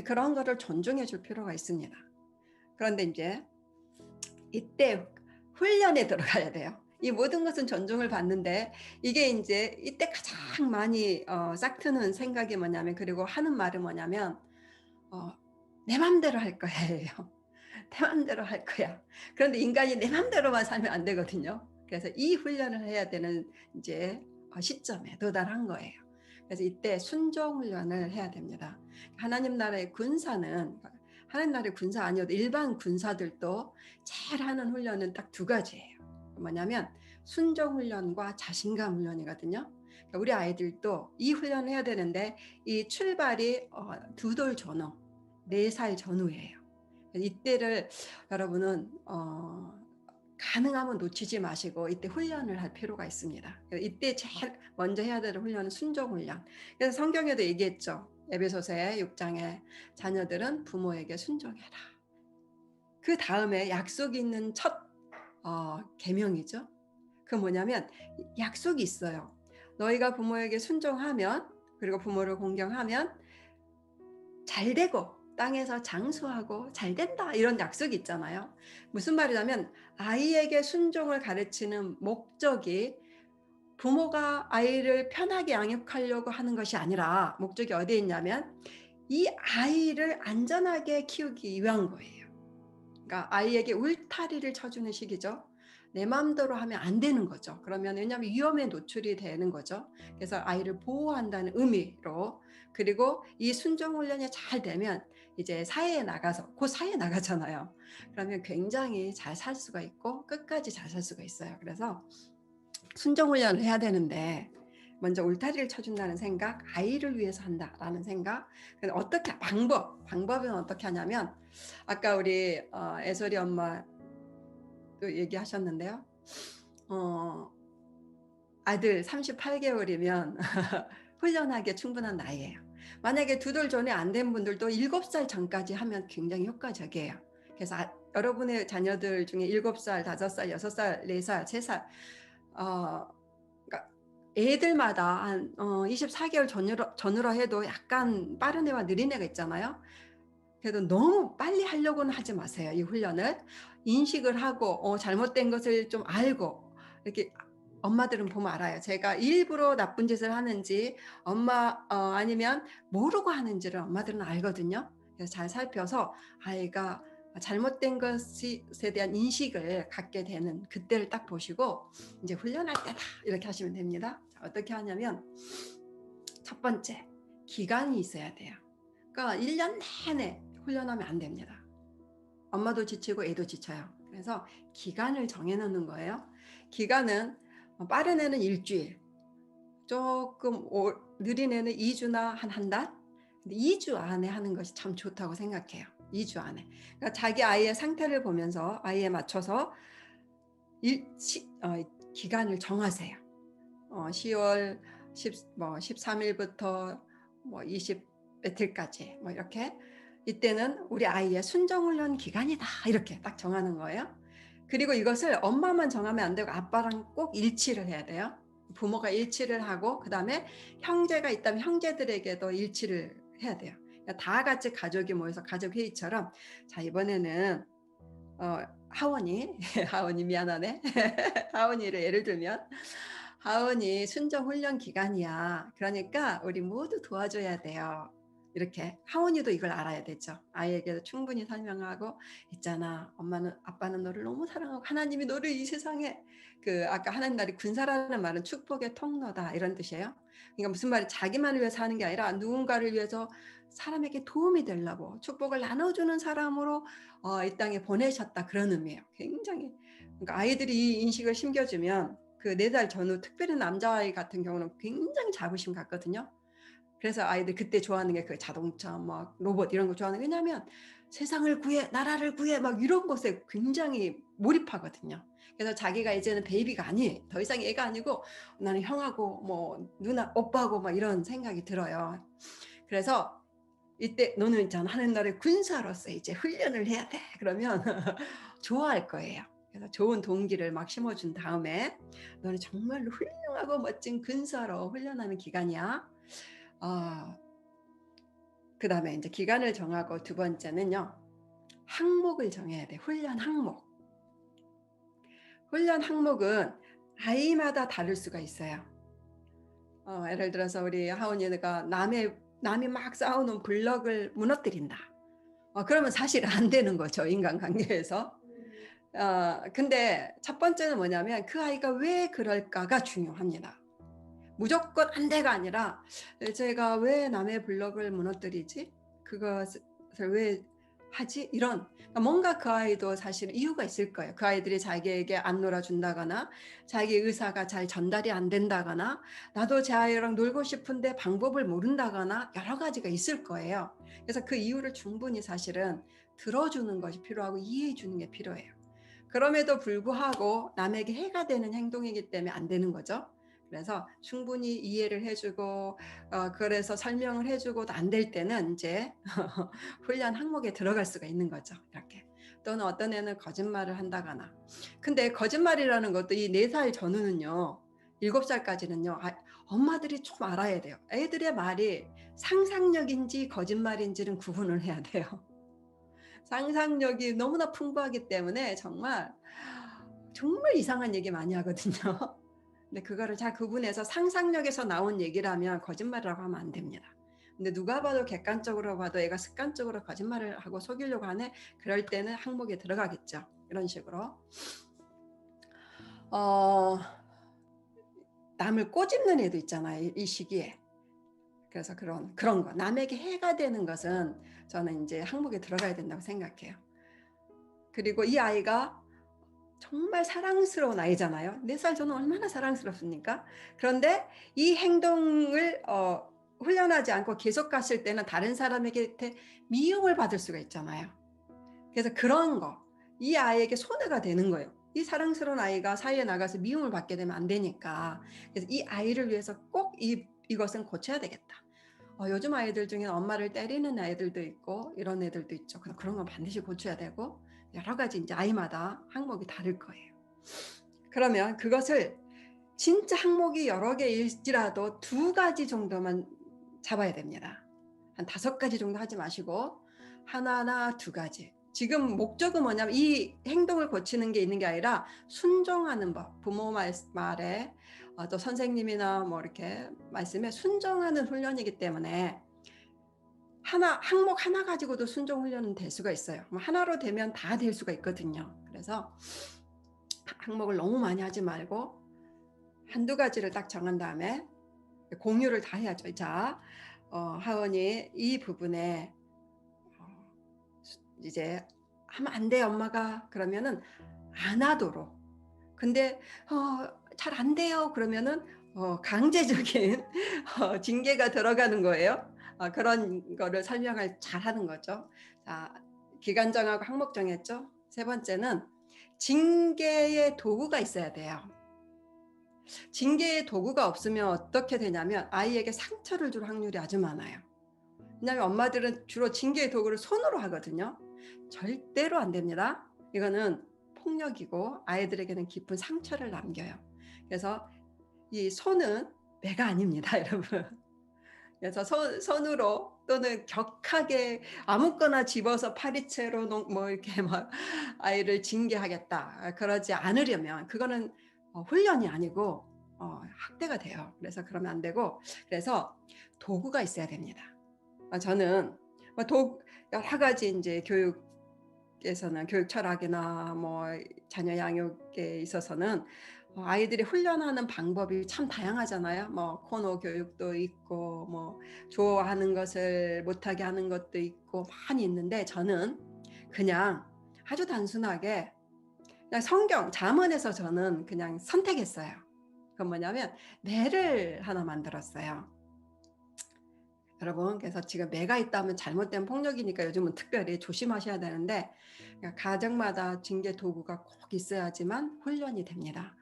그런 거를 존중해 줄 필요가 있습니다. 그런데 이제 이때 훈련에 들어가야 돼요. 이 모든 것은 존중을 받는데, 이게 이제 이때 가장 많이 싹트는 생각이 뭐냐면, 그리고 하는 말은 뭐냐면 내 맘대로 할 거예요. 내 맘대로 할 거야. 그런데 인간이 내 맘대로만 살면 안 되거든요. 그래서 이 훈련을 해야 되는 이제 시점에 도달한 거예요. 그래서 이때 순종 훈련을 해야 됩니다. 하나님 나라의 군사는, 하나님 나라의 군사 아니어도 일반 군사들도 잘하는 훈련은 딱 2가지예요. 뭐냐면 순종 훈련과 자신감 훈련이거든요. 그러니까 우리 아이들도 이 훈련을 해야 되는데, 이 출발이 2돌 전후, 4살 전후예요. 이때를 여러분은 가능하면 놓치지 마시고 이때 훈련을 할 필요가 있습니다. 이때 제일 먼저 해야 되는 훈련은 순종 훈련. 그래서 성경에도 얘기했죠. 에베소서의 6장에 자녀들은 부모에게 순종해라. 그 다음에 약속이 있는 첫 계명이죠. 그 뭐냐면 약속이 있어요. 너희가 부모에게 순종하면, 그리고 부모를 공경하면 잘 되고 땅에서 장수하고 잘 된다, 이런 약속이 있잖아요. 무슨 말이냐면 아이에게 순종을 가르치는 목적이 부모가 아이를 편하게 양육하려고 하는 것이 아니라, 목적이 어디에 있냐면 이 아이를 안전하게 키우기 위한 거예요. 그러니까 아이에게 울타리를 쳐주는 식이죠. 내 마음대로 하면 안 되는 거죠. 그러면 왜냐하면 위험에 노출이 되는 거죠. 그래서 아이를 보호한다는 의미로, 그리고 이 순종 훈련이 잘 되면 이제 사회에 나가서, 곧 사회에 나가잖아요. 그러면 굉장히 잘 살 수가 있고 끝까지 잘 살 수가 있어요. 그래서 순종 훈련을 해야 되는데 먼저 울타리를 쳐준다는 생각, 아이를 위해서 한다라는 생각. 어떻게 방법은 어떻게 하냐면, 아까 우리 애솔이 엄마 또 얘기하셨는데요. 아들 38개월이면 훈련하기에 충분한 나이예요. 만약에 2돌 전에 안 된 분들도 7살 전까지 하면 굉장히 효과적이에요. 그래서 여러분의 자녀들 중에 7살, 5살, 6살, 4살, 3살 그러니까 애들마다 한 24개월 전후로 해도 약간 빠른 애와 느린 애가 있잖아요. 그래도 너무 빨리 하려고는 하지 마세요. 이 훈련을 인식을 하고 잘못된 것을 좀 알고, 이렇게 엄마들은 보면 알아요. 제가 일부러 나쁜 짓을 하는지 아니면 모르고 하는지를 엄마들은 알거든요. 그래서 잘 살펴서 아이가 잘못된 것에 대한 인식을 갖게 되는 그때를 딱 보시고 이제 훈련할 때다 이렇게 하시면 됩니다. 자, 어떻게 하냐면 첫 번째, 기간이 있어야 돼요. 그러니까 1년 내내 훈련하면 안 됩니다. 엄마도 지치고 애도 지쳐요. 그래서 기간을 정해놓는 거예요. 기간은 빠른 애는 일주일, 조금 느린 애는 2주나 한 달. 근데 2주 안에 하는 것이 참 좋다고 생각해요. 2주 안에. 그러니까 자기 아이의 상태를 보면서 아이에 맞춰서 기간을 정하세요. 10월 13일부터 20 며칠까지 이렇게. 이때는 우리 아이의 순종훈련 기간이다 이렇게 딱 정하는 거예요. 그리고 이것을 엄마만 정하면 안 되고 아빠랑 꼭 일치를 해야 돼요. 부모가 일치를 하고, 그 다음에 형제가 있다면 형제들에게도 일치를 해야 돼요. 그러니까 다 같이 가족이 모여서 가족회의처럼, 자 이번에는 하원이 미안하네. 하원이를 예를 들면, 하원이 순종훈련 기간이야. 그러니까 우리 모두 도와줘야 돼요. 이렇게 하원이도 이걸 알아야 되죠. 아이에게도 충분히 설명하고, 있잖아, 아빠는 너를 너무 사랑하고 하나님이 너를 이 세상에 아까 하나님 나라의 군사라는 말은 축복의 통로다 이런 뜻이에요. 그러니까 무슨 말이 자기만을 위해서 하는 게 아니라 누군가를 위해서 사람에게 도움이 되려고 축복을 나눠주는 사람으로 이 땅에 보내셨다 그런 의미예요. 굉장히. 그러니까 아이들이 이 인식을 심겨주면 그 4살 전후 특별히 남자아이 같은 경우는 굉장히 자부심 갖거든요. 그래서 아이들 그때 좋아하는 게 그 자동차, 로봇 이런 거 좋아하는 게, 왜냐하면 세상을 구해, 나라를 구해 이런 것에 굉장히 몰입하거든요. 그래서 자기가 이제는 베이비가 아니에요. 더 이상 애가 아니고 나는 형하고 누나, 오빠하고 이런 생각이 들어요. 그래서 이때 너는 있잖아, 하는 날의 군사로서 이제 훈련을 해야 돼. 그러면 좋아할 거예요. 그래서 좋은 동기를 막 심어준 다음에 너는 정말로 훌륭하고 멋진 군사로 훈련하는 기간이야. 그 다음에 이제 기간을 정하고, 두 번째는요, 항목을 정해야 돼. 훈련 항목. 훈련 항목은 아이마다 다를 수가 있어요. 예를 들어서 우리 하원이가 남이 막 쌓아놓은 블럭을 무너뜨린다. 그러면 사실 안 되는 거죠, 인간관계에서. 근데 첫 번째는 뭐냐면 그 아이가 왜 그럴까가 중요합니다. 무조건 안 돼가 아니라, 제가 왜 남의 블럭을 무너뜨리지? 그것을 왜 하지? 이런, 뭔가 그 아이도 사실 이유가 있을 거예요. 그 아이들이 자기에게 안 놀아준다거나, 자기 의사가 잘 전달이 안 된다거나, 나도 제 아이랑 놀고 싶은데 방법을 모른다거나, 여러 가지가 있을 거예요. 그래서 그 이유를 충분히 사실은 들어주는 것이 필요하고 이해해 주는 게 필요해요. 그럼에도 불구하고 남에게 해가 되는 행동이기 때문에 안 되는 거죠. 그래서 충분히 이해를 해주고, 그래서 설명을 해주고도 안 될 때는 이제 훈련 항목에 들어갈 수가 있는 거죠. 이렇게. 또는 어떤 애는 거짓말을 한다거나. 근데 거짓말이라는 것도 이 4살 전후는요, 7살까지는요, 엄마들이 좀 알아야 돼요. 애들의 말이 상상력인지 거짓말인지는 구분을 해야 돼요. 상상력이 너무나 풍부하기 때문에 정말 이상한 얘기 많이 하거든요. 근데 그거를 잘 구분해서 상상력에서 나온 얘기라면 거짓말이라고 하면 안 됩니다. 근데 누가 봐도 객관적으로 봐도 애가 습관적으로 거짓말을 하고 속이려고 하네, 그럴 때는 항목에 들어가겠죠. 이런 식으로. 어, 남을 꼬집는 애도 있잖아요. 이 시기에. 그래서 그런 거 남에게 해가 되는 것은 저는 이제 항목에 들어가야 된다고 생각해요. 그리고 이 아이가 정말 사랑스러운 아이잖아요. 4살 저는 얼마나 사랑스럽습니까? 그런데 이 행동을 훈련하지 않고 계속 갔을 때는 다른 사람에게 미움을 받을 수가 있잖아요. 그래서 그런 거, 이 아이에게 손해가 되는 거예요. 이 사랑스러운 아이가 사회에 나가서 미움을 받게 되면 안 되니까. 그래서 이 아이를 위해서 꼭 이것은 고쳐야 되겠다. 요즘 아이들 중에 엄마를 때리는 아이들도 있고 이런 애들도 있죠. 그런 건 반드시 고쳐야 되고 여러 가지 이제 아이마다 항목이 다를 거예요. 그러면 그것을 진짜 항목이 여러 개일지라도 2가지 정도만 잡아야 됩니다. 한 5가지 정도 하지 마시고 하나나 2가지. 지금 목적은 뭐냐면 이 행동을 고치는 게 있는 게 아니라 순종하는 법. 부모 말에 또 선생님이나 뭐 이렇게 말씀에 순종하는 훈련이기 때문에 항목 하나 가지고도 순종 훈련은 될 수가 있어요. 하나로 되면 다 될 수가 있거든요. 그래서 항목을 너무 많이 하지 말고 1-2가지를 딱 정한 다음에 공유를 다 해야죠. 자, 하원이 이 부분에 이제 하면 안 돼 엄마가 그러면은 안 하도록. 근데 잘 안 돼요 그러면은 강제적인 징계가 들어가는 거예요. 그런 거를 설명을 잘 하는 거죠. 자, 기간 정하고 항목 정했죠. 3번째는 징계의 도구가 있어야 돼요. 징계의 도구가 없으면 어떻게 되냐면 아이에게 상처를 줄 확률이 아주 많아요. 왜냐하면 엄마들은 주로 징계의 도구를 손으로 하거든요. 절대로 안 됩니다. 이거는 폭력이고 아이들에게는 깊은 상처를 남겨요. 그래서 이 손은 매가 아닙니다, 여러분. 그래서 손으로 또는 격하게 아무거나 집어서 파리채로 뭐 이렇게 막 아이를 징계하겠다 그러지 않으려면 그거는 훈련이 아니고 학대가 돼요. 그래서 그러면 안 되고 그래서 도구가 있어야 됩니다. 저는 여러 가지 이제 교육에서는 교육 철학이나 뭐 자녀 양육에 있어서는 아이들이 훈련하는 방법이 참 다양하잖아요. 뭐 코너 교육도 있고 뭐 좋아하는 것을 못하게 하는 것도 있고 많이 있는데 저는 그냥 아주 단순하게 그냥 성경 잠언에서 저는 그냥 선택했어요. 그건 뭐냐면 매를 하나 만들었어요. 여러분, 그래서 지금 매가 있다면 잘못된 폭력이니까 요즘은 특별히 조심하셔야 되는데 가정마다 징계 도구가 꼭 있어야지만 훈련이 됩니다.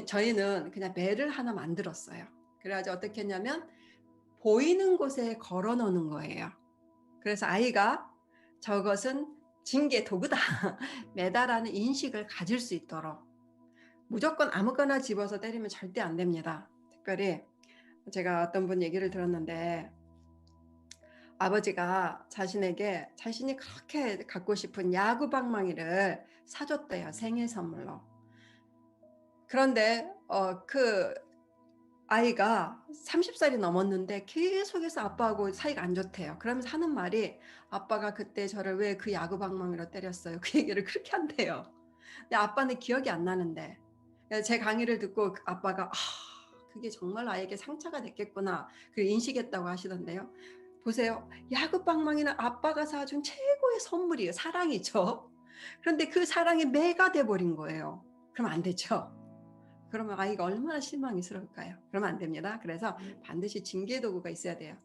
저희는 그냥 매를 하나 만들었어요. 그래가지고 어떻게 했냐면 보이는 곳에 걸어 놓는 거예요. 그래서 아이가 저것은 징계 도구다 매다라는 인식을 가질 수 있도록 무조건 아무거나 집어서 때리면 절대 안 됩니다. 특별히 제가 어떤 분 얘기를 들었는데 아버지가 자신에게 자신이 그렇게 갖고 싶은 야구 방망이를 사줬대요. 생일 선물로. 그런데 그 아이가 30살이 넘었는데 계속해서 아빠하고 사이가 안 좋대요. 그러면서 하는 말이 아빠가 그때 저를 왜 그 야구 방망이로 때렸어요. 그 얘기를 그렇게 한대요. 근데 아빠는 기억이 안 나는데 제 강의를 듣고 아빠가 그게 정말 아이에게 상처가 됐겠구나. 그리고 인식했다고 하시던데요. 보세요. 야구 방망이는 아빠가 사준 최고의 선물이에요. 사랑이죠. 그런데 그 사랑이 매가 돼버린 거예요. 그럼 안 되죠. 그러면 아이가 얼마나 실망스러울까요? 그러면 안 됩니다. 그래서 반드시 징계 도구가 있어야 돼요.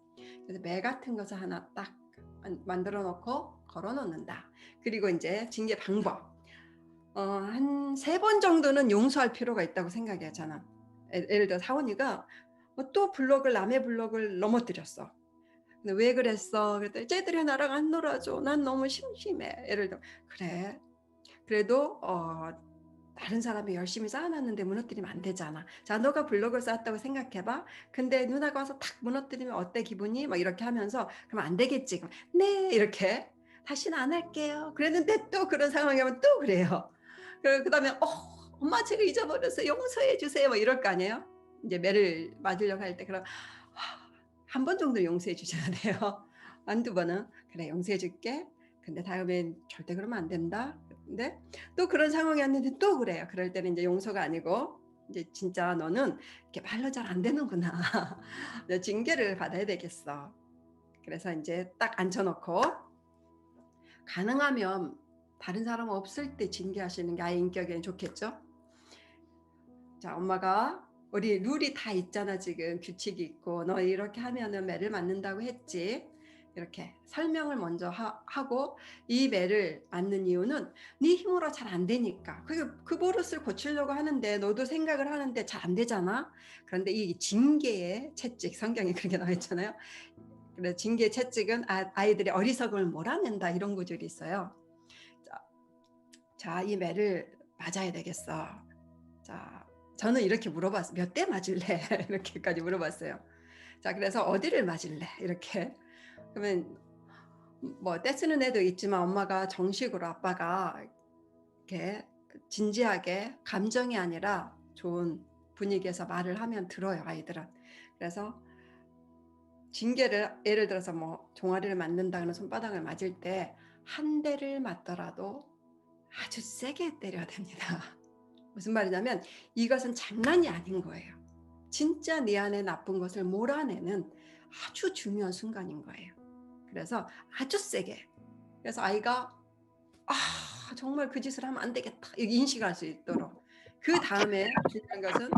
그래서 매 같은 것을 하나 딱 만들어 놓고 걸어 놓는다. 그리고 이제 징계 방법. 한 3번 정도는 용서할 필요가 있다고 생각해요. 저는. 예를 들어 사원이가 또 남의 블록을 넘어뜨렸어. 근데 왜 그랬어? 그랬더니 쟤들이 나랑 안 놀아줘. 난 너무 심심해. 예를 들어 그래. 그래도 다른 사람이 열심히 쌓아놨는데 무너뜨리면 안 되잖아. 자, 너가 블록을 쌓았다고 생각해봐. 근데 누나가 와서 탁 무너뜨리면 어때 기분이? 막 이렇게 하면서 그럼 안 되겠지. 그럼 네 이렇게 다시는 안 할게요. 그랬는데 또 그런 상황이 오면 또 그래요. 그 다음에 엄마 제가 잊어버렸어요. 용서해 주세요. 뭐 이럴 거 아니에요. 이제 매를 맞으려고 할 때 그럼 한 번 정도 용서해 주셔야 돼요. 1-2번은 그래 용서해 줄게. 근데 다음엔 절대 그러면 안 된다. 근데 또 그런 상황이 왔는데 또 그래요. 그럴 때는 이제 용서가 아니고 이제 진짜 너는 이렇게 말로 잘 안 되는구나. 너 징계를 받아야 되겠어. 그래서 이제 딱 앉혀놓고 가능하면 다른 사람 없을 때 징계하시는 게 아이 인격에 좋겠죠. 자, 엄마가 우리 룰이 다 있잖아. 지금 규칙이 있고 너 이렇게 하면은 매를 맞는다고 했지. 이렇게 설명을 먼저 하고 이 매를 맞는 이유는 네 힘으로 잘 안 되니까. 그 버릇을 고치려고 하는데 너도 생각을 하는데 잘 안 되잖아. 그런데 이 징계의 채찍, 성경에 그렇게 나와 있잖아요. 그래서 징계의 채찍은 아이들의 어리석음을 몰아낸다, 이런 구절이 있어요. 자, 이 매를 맞아야 되겠어. 자, 저는 이렇게 물어봤어요. 몇 대 맞을래? 이렇게까지 물어봤어요. 자, 그래서 어디를 맞을래? 이렇게. 그러면 뭐 떼쓰는 애도 있지만 엄마가 정식으로 아빠가 이렇게 진지하게 감정이 아니라 좋은 분위기에서 말을 하면 들어요, 아이들은. 그래서 징계를 예를 들어서 뭐 종아리를 맞는다거나 손바닥을 맞을 때 한 대를 맞더라도 아주 세게 때려야 됩니다. 무슨 말이냐면 이것은 장난이 아닌 거예요. 진짜 내 안에 나쁜 것을 몰아내는 아주 중요한 순간인 거예요. 그래서 아주 세게. 그래서 아이가 정말 그 짓을 하면 안 되겠다, 인식할 수 있도록. 그 다음에 중요한 것은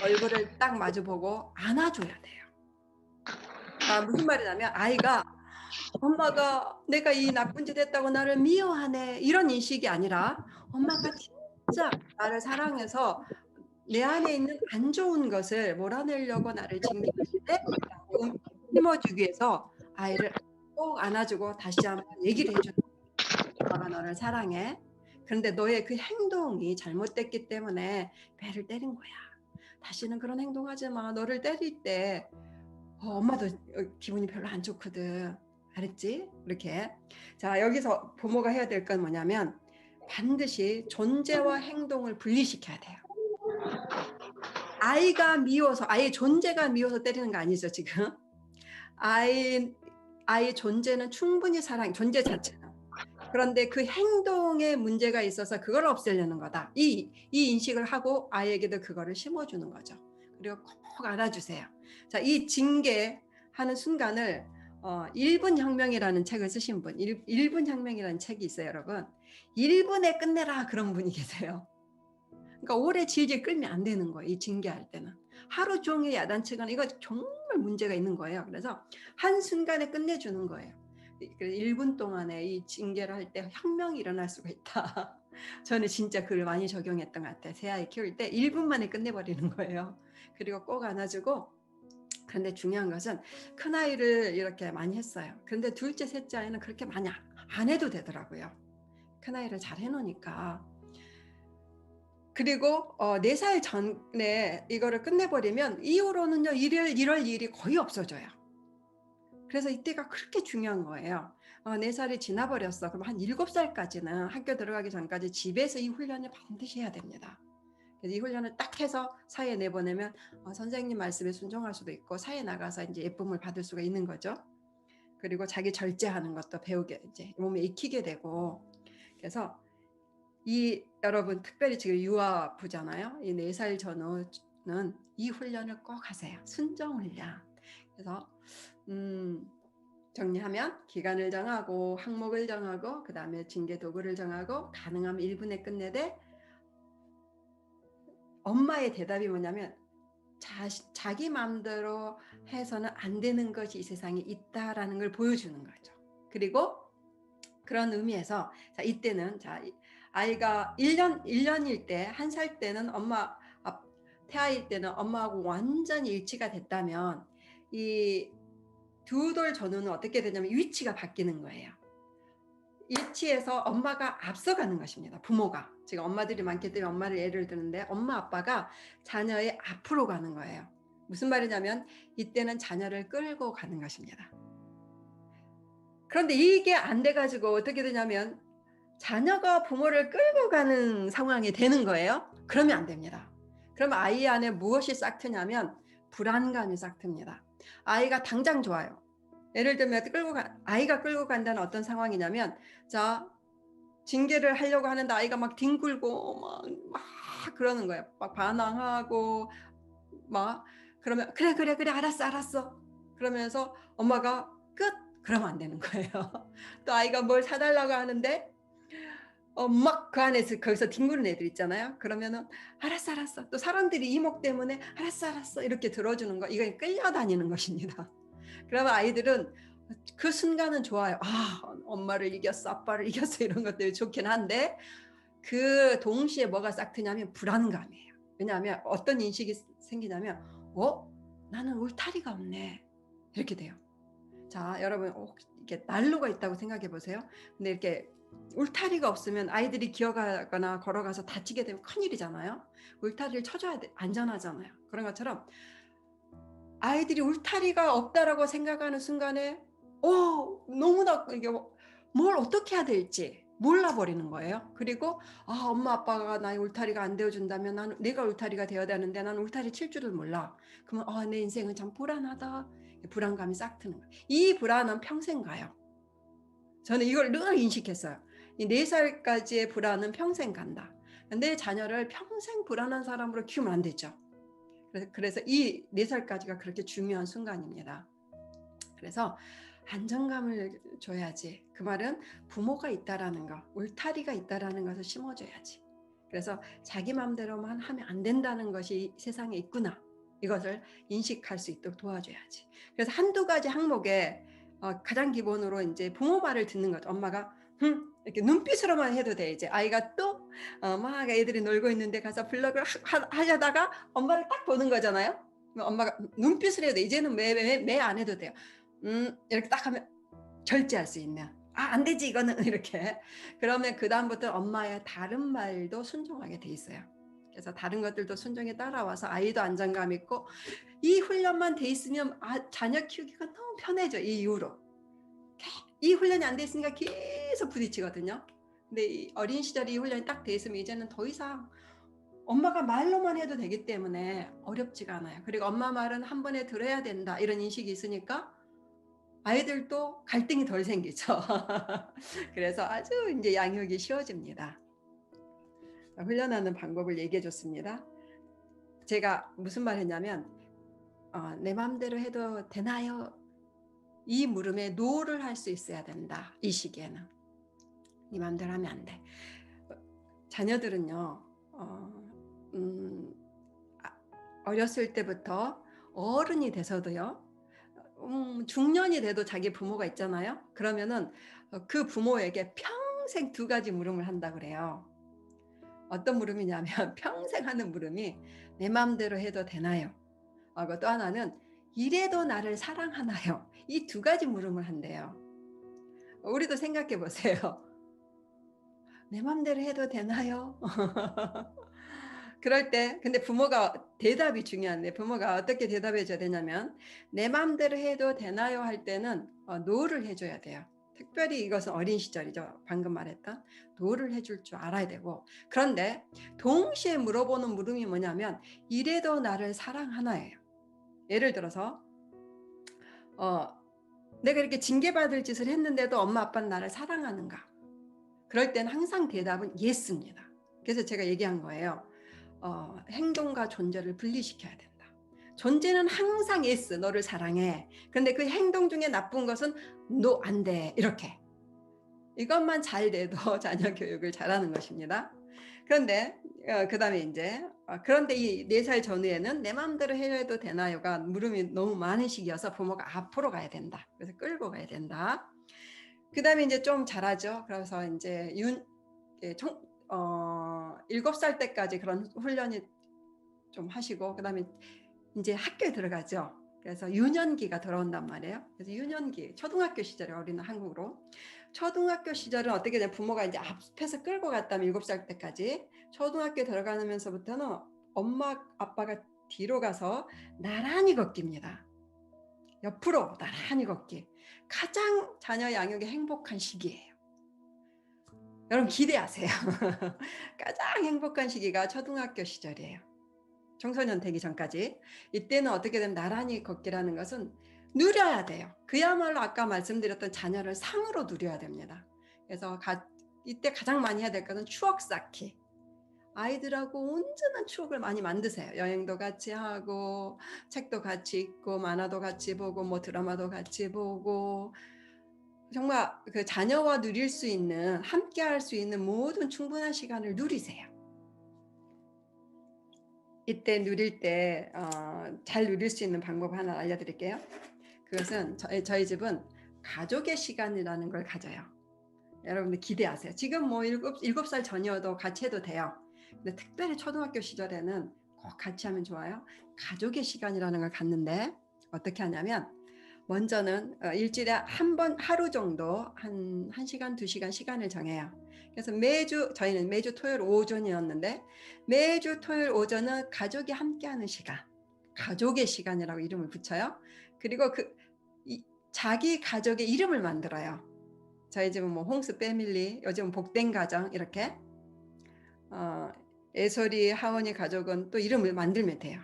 얼굴을 딱 마주보고 안아줘야 돼요. 무슨 말이냐면 아이가 엄마가 내가 이 나쁜 짓 했다고 나를 미워하네, 이런 인식이 아니라 엄마가 진짜 나를 사랑해서 내 안에 있는 안 좋은 것을 몰아내려고 나를 징계하는데 힘어주기 위해서 아이를 꼭 안아주고 다시 한번 얘기를 해주는 거야. 엄마가 너를 사랑해. 그런데 너의 그 행동이 잘못됐기 때문에 배를 때린 거야. 다시는 그런 행동하지 마. 너를 때릴 때 엄마도 기분이 별로 안 좋거든. 알았지? 이렇게. 자, 여기서 부모가 해야 될 건 뭐냐면 반드시 존재와 행동을 분리시켜야 돼요. 아이가 미워서, 아이의 존재가 미워서 때리는 거 아니죠, 지금? 아이의 존재는 충분히 존재 자체는. 그런데 그 행동에 문제가 있어서 그걸 없애려는 거다. 이 인식을 하고 아이에게도 그거를 심어주는 거죠. 그리고 꼭 안아주세요. 자, 이 징계하는 순간을 1분 혁명이라는 책을 쓰신 분, 1분 혁명이라는 책이 있어요, 여러분. 1분에 끝내라, 그런 분이 계세요. 그러니까 오래 질질 끌면 안 되는 거예요, 이 징계할 때는. 하루 종일 야단치거나 이거 정말 문제가 있는 거예요. 그래서 한순간에 끝내주는 거예요. 그래서 1분 동안에 이 징계를 할 때 혁명이 일어날 수가 있다. 저는 진짜 그걸 많이 적용했던 것 같아요. 새 아이 키울 때 1분 만에 끝내버리는 거예요. 그리고 꼭 안아주고. 그런데 중요한 것은 큰 아이를 이렇게 많이 했어요. 그런데 둘째, 셋째 아이는 그렇게 많이 안 해도 되더라고요. 큰 아이를 잘 해놓으니까. 그리고 4살 전에 이거를 끝내버리면 이후로는요, 이럴 일이 거의 없어져요. 그래서 이때가 그렇게 중요한 거예요. 4살이 지나버렸어. 그럼 한 7살까지는 학교 들어가기 전까지 집에서 이 훈련을 반드시 해야 됩니다. 그래서 이 훈련을 딱 해서 사회에 내보내면 선생님 말씀에 순종할 수도 있고 사회에 나가서 이제 예쁨을 받을 수가 있는 거죠. 그리고 자기 절제하는 것도 배우게, 이제 몸에 익히게 되고. 그래서 여러분 특별히 지금 유아부잖아요. 이 4살 전후는 이 훈련을 꼭 하세요. 순종 훈련. 그래서 정리하면 기간을 정하고 항목을 정하고 그 다음에 징계 도구를 정하고 가능하면 1분에 끝내되, 엄마의 대답이 뭐냐면 자기 마음대로 해서는 안 되는 것이 이 세상에 있다라는 걸 보여주는 거죠. 그리고 그런 의미에서 자, 이때는 아이가 1년일 때, 1살 때는 태아일 때는 엄마하고 완전히 일치가 됐다면 이 2돌 전후는 어떻게 되냐면 위치가 바뀌는 거예요. 일치해서 엄마가 앞서가는 것입니다. 부모가. 지금 엄마들이 많기 때문에 엄마를 예를 드는데 엄마 아빠가 자녀의 앞으로 가는 거예요. 무슨 말이냐면 이때는 자녀를 끌고 가는 것입니다. 그런데 이게 안 돼가지고 어떻게 되냐면 자녀가 부모를 끌고 가는 상황이 되는 거예요. 그러면 안 됩니다. 그럼 아이 안에 무엇이 싹 트냐면 불안감이 싹 틉니다. 아이가 당장 좋아요. 예를 들면 아이가 끌고 간다는 어떤 상황이냐면, 자, 징계를 하려고 하는데 아이가 막 뒹굴고 막 그러는 거예요. 막 반항하고 막, 그러면 그래 알았어 그러면서 엄마가 끝, 그러면 안 되는 거예요. 또 아이가 뭘 사달라고 하는데 막 그 안에서 거기서 뒹구는 애들 있잖아요. 그러면은 알았어 또 사람들이 이목 때문에 알았어 이렇게 들어주는 거, 이건 끌려다니는 것입니다. 그러면 아이들은 그 순간은 좋아요. 아, 엄마를 이겼어, 아빠를 이겼어, 이런 것들이 좋긴 한데, 그 동시에 뭐가 싹 트냐면 불안감이에요. 왜냐하면 어떤 인식이 생기냐면, 나는 울타리가 없네, 이렇게 돼요. 자, 여러분, 이렇게 난로가 있다고 생각해 보세요. 근데 이렇게 울타리가 없으면 아이들이 기어가거나 걸어가서 다치게 되면 큰일이잖아요. 울타리를 쳐줘야 돼, 안전하잖아요. 그런 것처럼 아이들이 울타리가 없다라고 생각하는 순간에 너무나 이게 뭘 어떻게 해야 될지 몰라버리는 거예요. 그리고 엄마 아빠가 나의 울타리가 안 되어준다면 내가 울타리가 되어야 되는데 난 울타리 칠 줄을 몰라. 그러면 내 인생은 참 불안하다. 불안감이 싹 트는 거예요. 이 불안은 평생 가요. 저는 이걸 늘 인식했어요. 이 4살까지의 불안은 평생 간다. 내 자녀를 평생 불안한 사람으로 키우면 안 되죠. 그래서 이 4살까지가 그렇게 중요한 순간입니다. 그래서 안정감을 줘야지. 그 말은 부모가 있다라는 거, 울타리가 있다라는 것을 심어줘야지. 그래서 자기 마음대로만 하면 안 된다는 것이 세상에 있구나, 이것을 인식할 수 있도록 도와줘야지. 그래서 한두 가지 항목에 가장 기본으로 이제 부모 말을 듣는 거죠. 엄마가 이렇게 눈빛으로만 해도 돼. 이제 아이가 또 막 애들이 놀고 있는데 가서 블럭을 하려다가 엄마를 딱 보는 거잖아요. 엄마가 눈빛을 해도 돼. 이제는 매 안 해도 돼요. 이렇게 딱 하면 절제할 수 있는, 안 되지 이거는, 이렇게. 그러면 그 다음부터 엄마의 다른 말도 순종하게 돼 있어요. 그래서 다른 것들도 순종에 따라와서 아이도 안정감 있고, 이 훈련만 돼 있으면 자녀 키우기가 너무 편해져. 이 이후로 이 훈련이 안 돼 있으니까 계속 부딪히거든요. 근데 이 어린 시절에 이 훈련이 딱 돼 있으면 이제는 더 이상 엄마가 말로만 해도 되기 때문에 어렵지가 않아요. 그리고 엄마 말은 한 번에 들어야 된다, 이런 인식이 있으니까 아이들도 갈등이 덜 생기죠. 그래서 아주 이제 양육이 쉬워집니다. 훈련하는 방법을 얘기해 줬습니다. 제가 무슨 말 했냐면, 내 마음대로 해도 되나요? 이 물음에 노를 할 수 있어야 된다. 이 시기에는 네 마음대로 하면 안 돼. 자녀들은요, 어렸을 때부터 어른이 돼서도요, 중년이 돼도 자기 부모가 있잖아요. 그러면은 그 부모에게 평생 2가지 물음을 한다 그래요. 어떤 물음이냐면 평생 하는 물음이 내 마음대로 해도 되나요? 또 하나는 이래도 나를 사랑하나요? 이 2가지 물음을 한대요. 우리도 생각해 보세요. 내 마음대로 해도 되나요? 그럴 때 근데 부모가 대답이 중요한데, 부모가 어떻게 대답해 줘야 되냐면, 내 마음대로 해도 되나요 할 때는 노를 해줘야 돼요. 특별히 이것은 어린 시절이죠. 방금 말했던 노를 해줄 줄 알아야 되고, 그런데 동시에 물어보는 물음이 뭐냐면 이래도 나를 사랑하나예요. 예를 들어서 내가 이렇게 징계받을 짓을 했는데도 엄마 아빠는 나를 사랑하는가? 그럴 때는 항상 대답은 yes입니다. 그래서 제가 얘기한 거예요. 행동과 존재를 분리시켜야 된다. 존재는 항상 yes, 너를 사랑해. 근데 그 행동 중에 나쁜 것은 no, 안 돼, 이렇게. 이것만 잘 돼도 자녀 교육을 잘하는 것입니다. 그런데 그 다음에 이제 그런데 이 4살 전후에는 내 마음대로 해도 되나요가 물음이 너무 많은 시기여서 부모가 앞으로 가야 된다. 그래서 끌고 가야 된다. 그 다음에 이제 좀 잘하죠. 그래서 이제 7살 때까지 그런 훈련이 좀 하시고, 그 다음에 이제 학교에 들어가죠. 그래서 유년기가 들어온단 말이에요. 그래서 유년기, 초등학교 시절에, 어린 한국으로 초등학교 시절은 어떻게 되면 부모가 이제 앞에서 끌고 갔다면 7살 때까지, 초등학교 들어가면서부터는 엄마 아빠가 뒤로 가서 나란히 걷기입니다. 옆으로 나란히 걷기. 가장 자녀 양육의 행복한 시기예요. 여러분 기대하세요. 가장 행복한 시기가 초등학교 시절이에요. 청소년 되기 전까지. 이때는 어떻게 되면 나란히 걷기라는 것은 누려야 돼요. 그야말로 아까 말씀드렸던 자녀를 상으로 누려야 됩니다. 그래서 이때 가장 많이 해야 될 것은 추억 쌓기. 아이들하고 온전한 추억을 많이 만드세요. 여행도 같이 하고, 책도 같이 읽고, 만화도 같이 보고, 뭐 드라마도 같이 보고, 정말 그 자녀와 누릴 수 있는, 함께 할 수 있는 모든 충분한 시간을 누리세요. 이때 누릴 때 잘 누릴 수 있는 방법 하나 알려드릴게요. 그것은 저희 집은 가족의 시간이라는 걸 가져요. 여러분들 기대하세요. 지금 뭐 7살 전이어도 같이 해도 돼요. 근데 특별히 초등학교 시절에는 꼭 같이 하면 좋아요. 가족의 시간이라는 걸 갖는데 어떻게 하냐면 먼저는 일주일에 한 번 하루 정도 한 1시간, 2시간 시간을 정해요. 그래서 저희는 매주 토요일 오전이었는데 매주 토요일 오전은 가족이 함께하는 시간, 가족의 시간이라고 이름을 붙여요. 그리고 자기 가족의 이름을 만들어요. 저희 집은 뭐 홍스 패밀리, 요즘은 복된 가정 이렇게 애솔이, 하원이 가족은 또 이름을 만들면 돼요.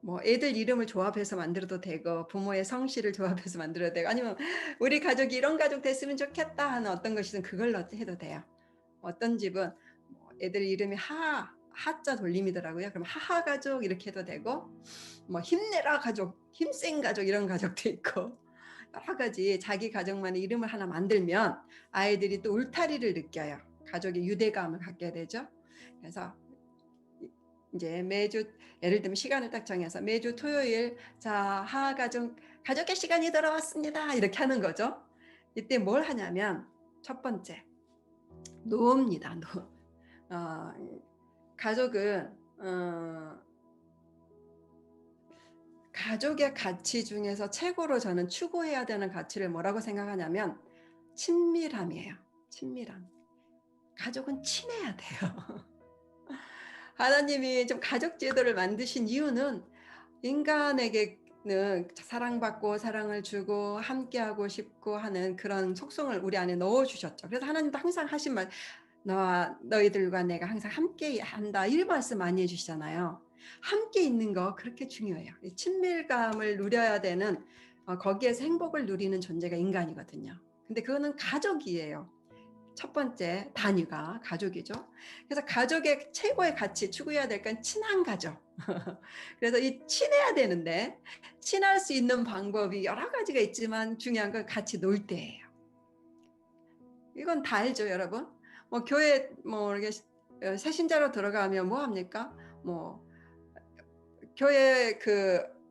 뭐 애들 이름을 조합해서 만들어도 되고 부모의 성씨를 조합해서 만들어도 되고 아니면 우리 가족이 이런 가족 됐으면 좋겠다 하는 어떤 것이든 그걸로 해도 돼요. 어떤 집은 애들 이름이 하자 돌림이더라고요. 그럼 하하 가족 이렇게 해도 되고 뭐 힘내라 가족, 힘센 가족 이런 가족도 있고 여러 가지 자기 가족만의 이름을 하나 만들면 아이들이 또 울타리를 느껴요. 가족의 유대감을 갖게 되죠. 그래서 이제 매주 예를 들면 시간을 딱 정해서 매주 토요일 자 하하 가족의 시간이 돌아왔습니다 이렇게 하는 거죠. 이때 뭘 하냐면 첫 번째 노입니다. 가족은 가족의 가치 중에서 최고로 저는 추구해야 되는 가치를 뭐라고 생각하냐면 친밀함이에요. 친밀함. 가족은 친해야 돼요. 하나님이 좀 가족 제도를 만드신 이유는 인간에게는 사랑받고 사랑을 주고 함께하고 싶고 하는 그런 속성을 우리 안에 넣어주셨죠. 그래서 하나님도 항상 하신 말 너희들과 내가 항상 함께 한다 이 말씀 많이 해주시잖아요. 함께 있는 거 그렇게 중요해요. 친밀감을 누려야 되는 거기에서 행복을 누리는 존재가 인간이거든요. 근데 그거는 가족이에요. 첫 번째 단위가 가족이죠. 그래서 가족의 최고의 가치 추구해야 될 건 친한 가족. 그래서 이 친해야 되는데 친할 수 있는 방법이 여러 가지가 있지만 중요한 건 같이 놀 때예요. 이건 다 알죠, 여러분? 뭐 교회 뭐 이렇게 새신자로 들어가면 뭐 합니까? 뭐 교회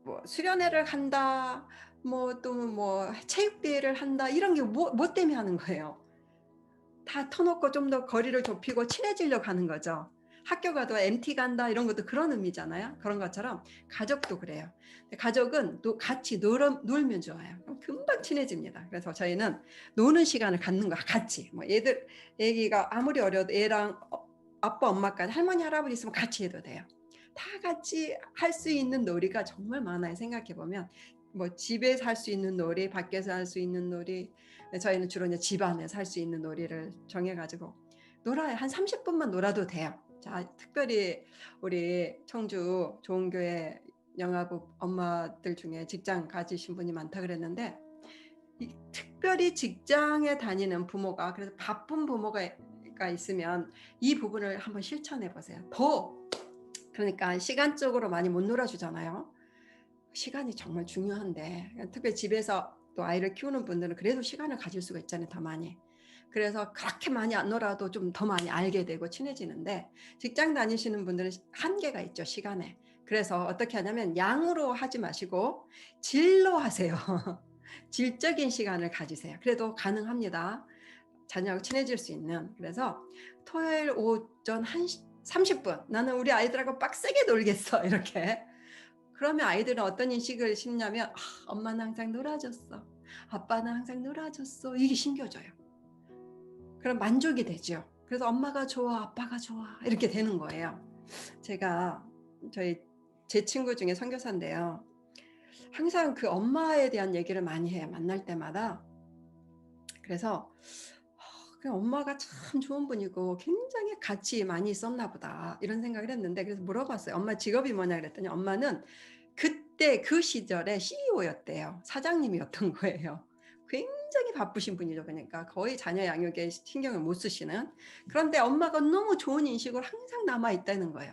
뭐 수련회를 한다, 뭐 또 뭐 체육대회를 한다 이런 게 뭐 때문에 하는 거예요? 다 터놓고 좀 더 거리를 좁히고 친해지려고 하는 거죠. 학교 가도 MT 간다 이런 것도 그런 의미잖아요. 그런 것처럼 가족도 그래요. 가족은 또 같이 놀면 좋아요. 금방 친해집니다. 그래서 저희는 노는 시간을 갖는 거야. 같이. 뭐 애기가 아무리 어려도 애랑 아빠, 엄마까지 할머니, 할아버지 있으면 같이 해도 돼요. 다 같이 할 수 있는 놀이가 정말 많아요. 생각해보면 뭐 집에서 할 수 있는 놀이, 밖에서 할 수 있는 놀이, 저희는 주로 이제 집 안에서 할 수 있는 놀이를 정해가지고 놀아요. 한 30분만 놀아도 돼요. 자, 특별히 우리 청주 좋은교회 영아부 엄마들 중에 직장 가지신 분이 많다 그랬는데 특별히 직장에 다니는 부모가 그래서 바쁜 부모가 있으면 이 부분을 한번 실천해 보세요. 그러니까 시간적으로 많이 못 놀아주잖아요. 시간이 정말 중요한데 특별히 집에서 또 아이를 키우는 분들은 그래도 시간을 가질 수가 있잖아요. 더 많이. 그래서 그렇게 많이 안 놀아도 좀 더 많이 알게 되고 친해지는데 직장 다니시는 분들은 한계가 있죠. 시간에. 그래서 어떻게 하냐면 양으로 하지 마시고 질로 하세요. 질적인 시간을 가지세요. 그래도 가능합니다. 자녀하고 친해질 수 있는. 그래서 토요일 오전 30분 나는 우리 아이들하고 빡세게 놀겠어. 이렇게. 그러면 아이들은 어떤 인식을 심냐면 엄마는 항상 놀아줬어. 아빠는 항상 놀아줬어. 이게 신겨져요. 그럼 만족이 되죠. 그래서 엄마가 좋아, 아빠가 좋아 이렇게 되는 거예요. 제가 제 친구 중에 선교사인데요. 항상 그 엄마에 대한 얘기를 많이 해요. 만날 때마다. 그래서 엄마가 참 좋은 분이고 굉장히 같이 많이 있었나 보다 이런 생각을 했는데 그래서 물어봤어요. 엄마 직업이 뭐냐 그랬더니 엄마는 그때 그 시절에 CEO였대요. 사장님이었던 거예요. 굉장히 바쁘신 분이죠. 그러니까 거의 자녀 양육에 신경을 못 쓰시는. 그런데 엄마가 너무 좋은 인식으로 항상 남아있다는 거예요.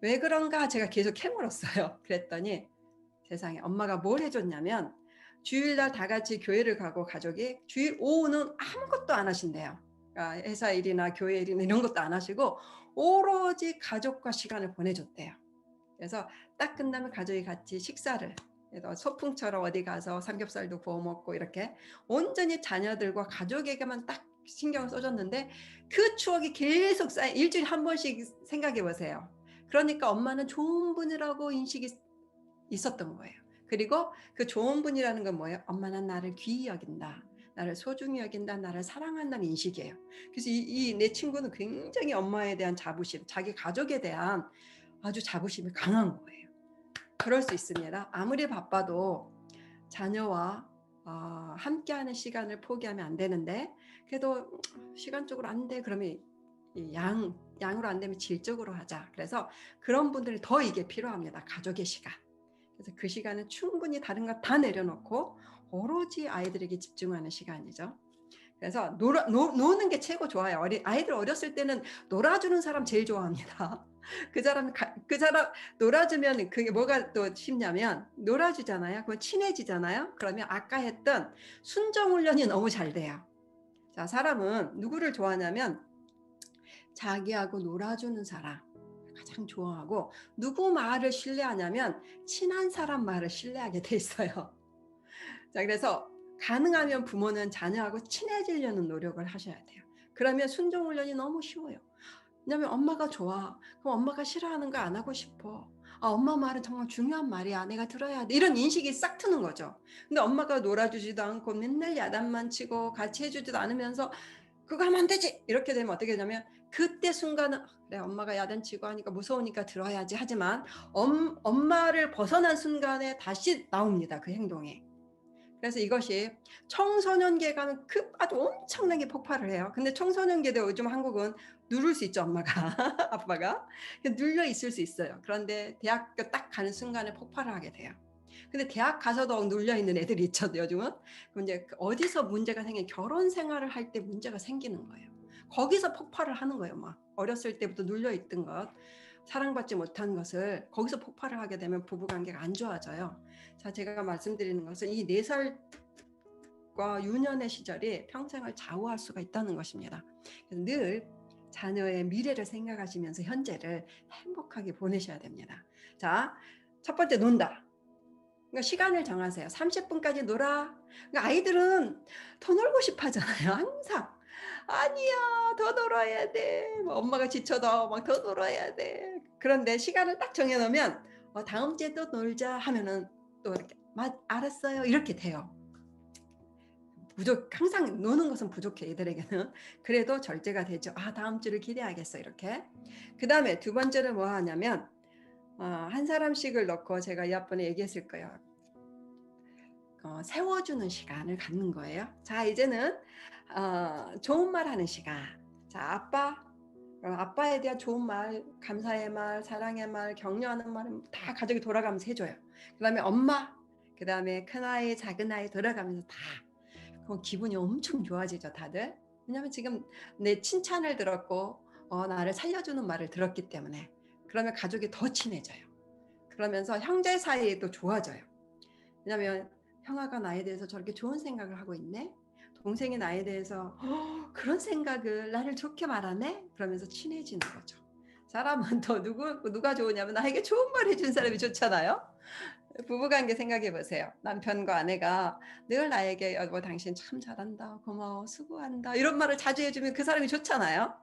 왜 그런가 제가 계속 캐물었어요. 그랬더니 세상에 엄마가 뭘 해줬냐면 주일날 다 같이 교회를 가고 가족이 주일 오후는 아무것도 안 하신대요. 그러니까 회사 일이나 교회 일이나 이런 것도 안 하시고 오로지 가족과 시간을 보내줬대요. 그래서 딱 끝나면 가족이 같이 식사를, 그래서 소풍처럼 어디 가서 삼겹살도 구워 먹고 이렇게 온전히 자녀들과 가족에게만 딱 신경을 써줬는데 그 추억이 계속 쌓여 일주일에 한 번씩 생각해 보세요. 그러니까 엄마는 좋은 분이라고 인식이 있었던 거예요. 그리고 그 좋은 분이라는 건 뭐예요? 엄마는 나를 귀히 여긴다. 나를 소중히 여긴다. 나를 사랑한다는 인식이에요. 그래서 내 친구는 굉장히 엄마에 대한 자부심, 자기 가족에 대한 아주 자부심이 강한 거예요. 그럴 수 있습니다. 아무리 바빠도 자녀와 함께하는 시간을 포기하면 안 되는데 그래도 시간적으로 안 돼. 그러면 양으로 안 되면 질적으로 하자. 그래서 그런 분들이 더 이게 필요합니다. 가족의 시간. 그래서 그 시간은 충분히 다른 거 다 내려놓고 오로지 아이들에게 집중하는 시간이죠. 그래서 노는 게 최고 좋아요. 아이들 어렸을 때는 놀아주는 사람 제일 좋아합니다. 그 사람 놀아주면 그게 뭐가 또 쉽냐면 놀아주잖아요. 그럼 친해지잖아요. 그러면 아까 했던 순정 훈련이 너무 잘 돼요. 자, 사람은 누구를 좋아하냐면 자기하고 놀아주는 사람 가장 좋아하고 누구 말을 신뢰하냐면 친한 사람 말을 신뢰하게 돼 있어요. 자, 그래서 가능하면 부모는 자녀하고 친해지려는 노력을 하셔야 돼요. 그러면 순종 훈련이 너무 쉬워요. 왜냐하면 엄마가 좋아. 그럼 엄마가 싫어하는 거 안 하고 싶어. 엄마 말은 정말 중요한 말이야. 내가 들어야 돼. 이런 인식이 싹 트는 거죠. 근데 엄마가 놀아주지도 않고 맨날 야단만 치고 같이 해주지도 않으면서 그거 하면 안 되지. 이렇게 되면 어떻게 되냐면 그때 순간은 그래 엄마가 야단치고 하니까 무서우니까 들어야지 하지만 엄마를 벗어난 순간에 다시 나옵니다. 그 행동이. 그래서 이것이 청소년기에 가면 아주 엄청나게 폭발을 해요. 근데 청소년기에도 요즘 한국은 누를 수 있죠, 엄마가. 아빠가. 눌려 있을 수 있어요. 그런데 대학교 딱 가는 순간에 폭발을 하게 돼요. 근데 대학 가서도 눌려 있는 애들이 있죠, 요즘은. 그럼 이제 어디서 문제가 생기면 결혼 생활을 할 때 문제가 생기는 거예요. 거기서 폭발을 하는 거예요, 막. 어렸을 때부터 눌려 있던 것. 사랑받지 못한 것을 거기서 폭발을 하게 되면 부부관계가 안 좋아져요. 자, 제가 말씀드리는 것은 이 4살과 유년의 시절이 평생을 좌우할 수가 있다는 것입니다. 그래서 늘 자녀의 미래를 생각하시면서 현재를 행복하게 보내셔야 됩니다. 자, 첫 번째 논다. 그러니까 시간을 정하세요. 30분까지 놀아. 그러니까 아이들은 더 놀고 싶어 하잖아요. 항상. 아니야, 더 놀아야 돼. 엄마가 지쳐도 막 더 놀아야 돼. 그런데 시간을 딱 정해놓으면 다음 주에 또 놀자 하면은 또 이렇게 알았어요. 이렇게 돼요. 항상 노는 것은 부족해 얘들에게는. 그래도 절제가 되죠. 다음 주를 기대하겠어 이렇게. 그 다음에 두 번째는 뭐 하냐면 한 사람씩을 넣고 제가 이 앞번에 얘기했을 거예요. 세워주는 시간을 갖는 거예요. 자, 이제는 좋은 말 하는 시간. 자, 아빠에 대한 좋은 말, 감사의 말, 사랑의 말, 격려하는 말은 다 가족이 돌아가면서 해줘요. 그 다음에 엄마, 그 다음에 큰아이, 작은아이 돌아가면서 다. 그럼 기분이 엄청 좋아지죠, 다들. 왜냐하면 지금 내 칭찬을 들었고 나를 살려주는 말을 들었기 때문에. 그러면 가족이 더 친해져요. 그러면서 형제 사이도 좋아져요. 왜냐하면 형아가 나에 대해서 저렇게 좋은 생각을 하고 있네. 동생이 나에 대해서 그런 생각을 나를 좋게 말하네. 그러면서 친해지는 거죠. 사람은 더 누가 좋으냐면 나에게 좋은 말 해준 사람이 좋잖아요. 부부관계 생각해 보세요. 남편과 아내가 늘 나에게 여보 당신 참 잘한다. 고마워. 수고한다. 이런 말을 자주 해주면 그 사람이 좋잖아요.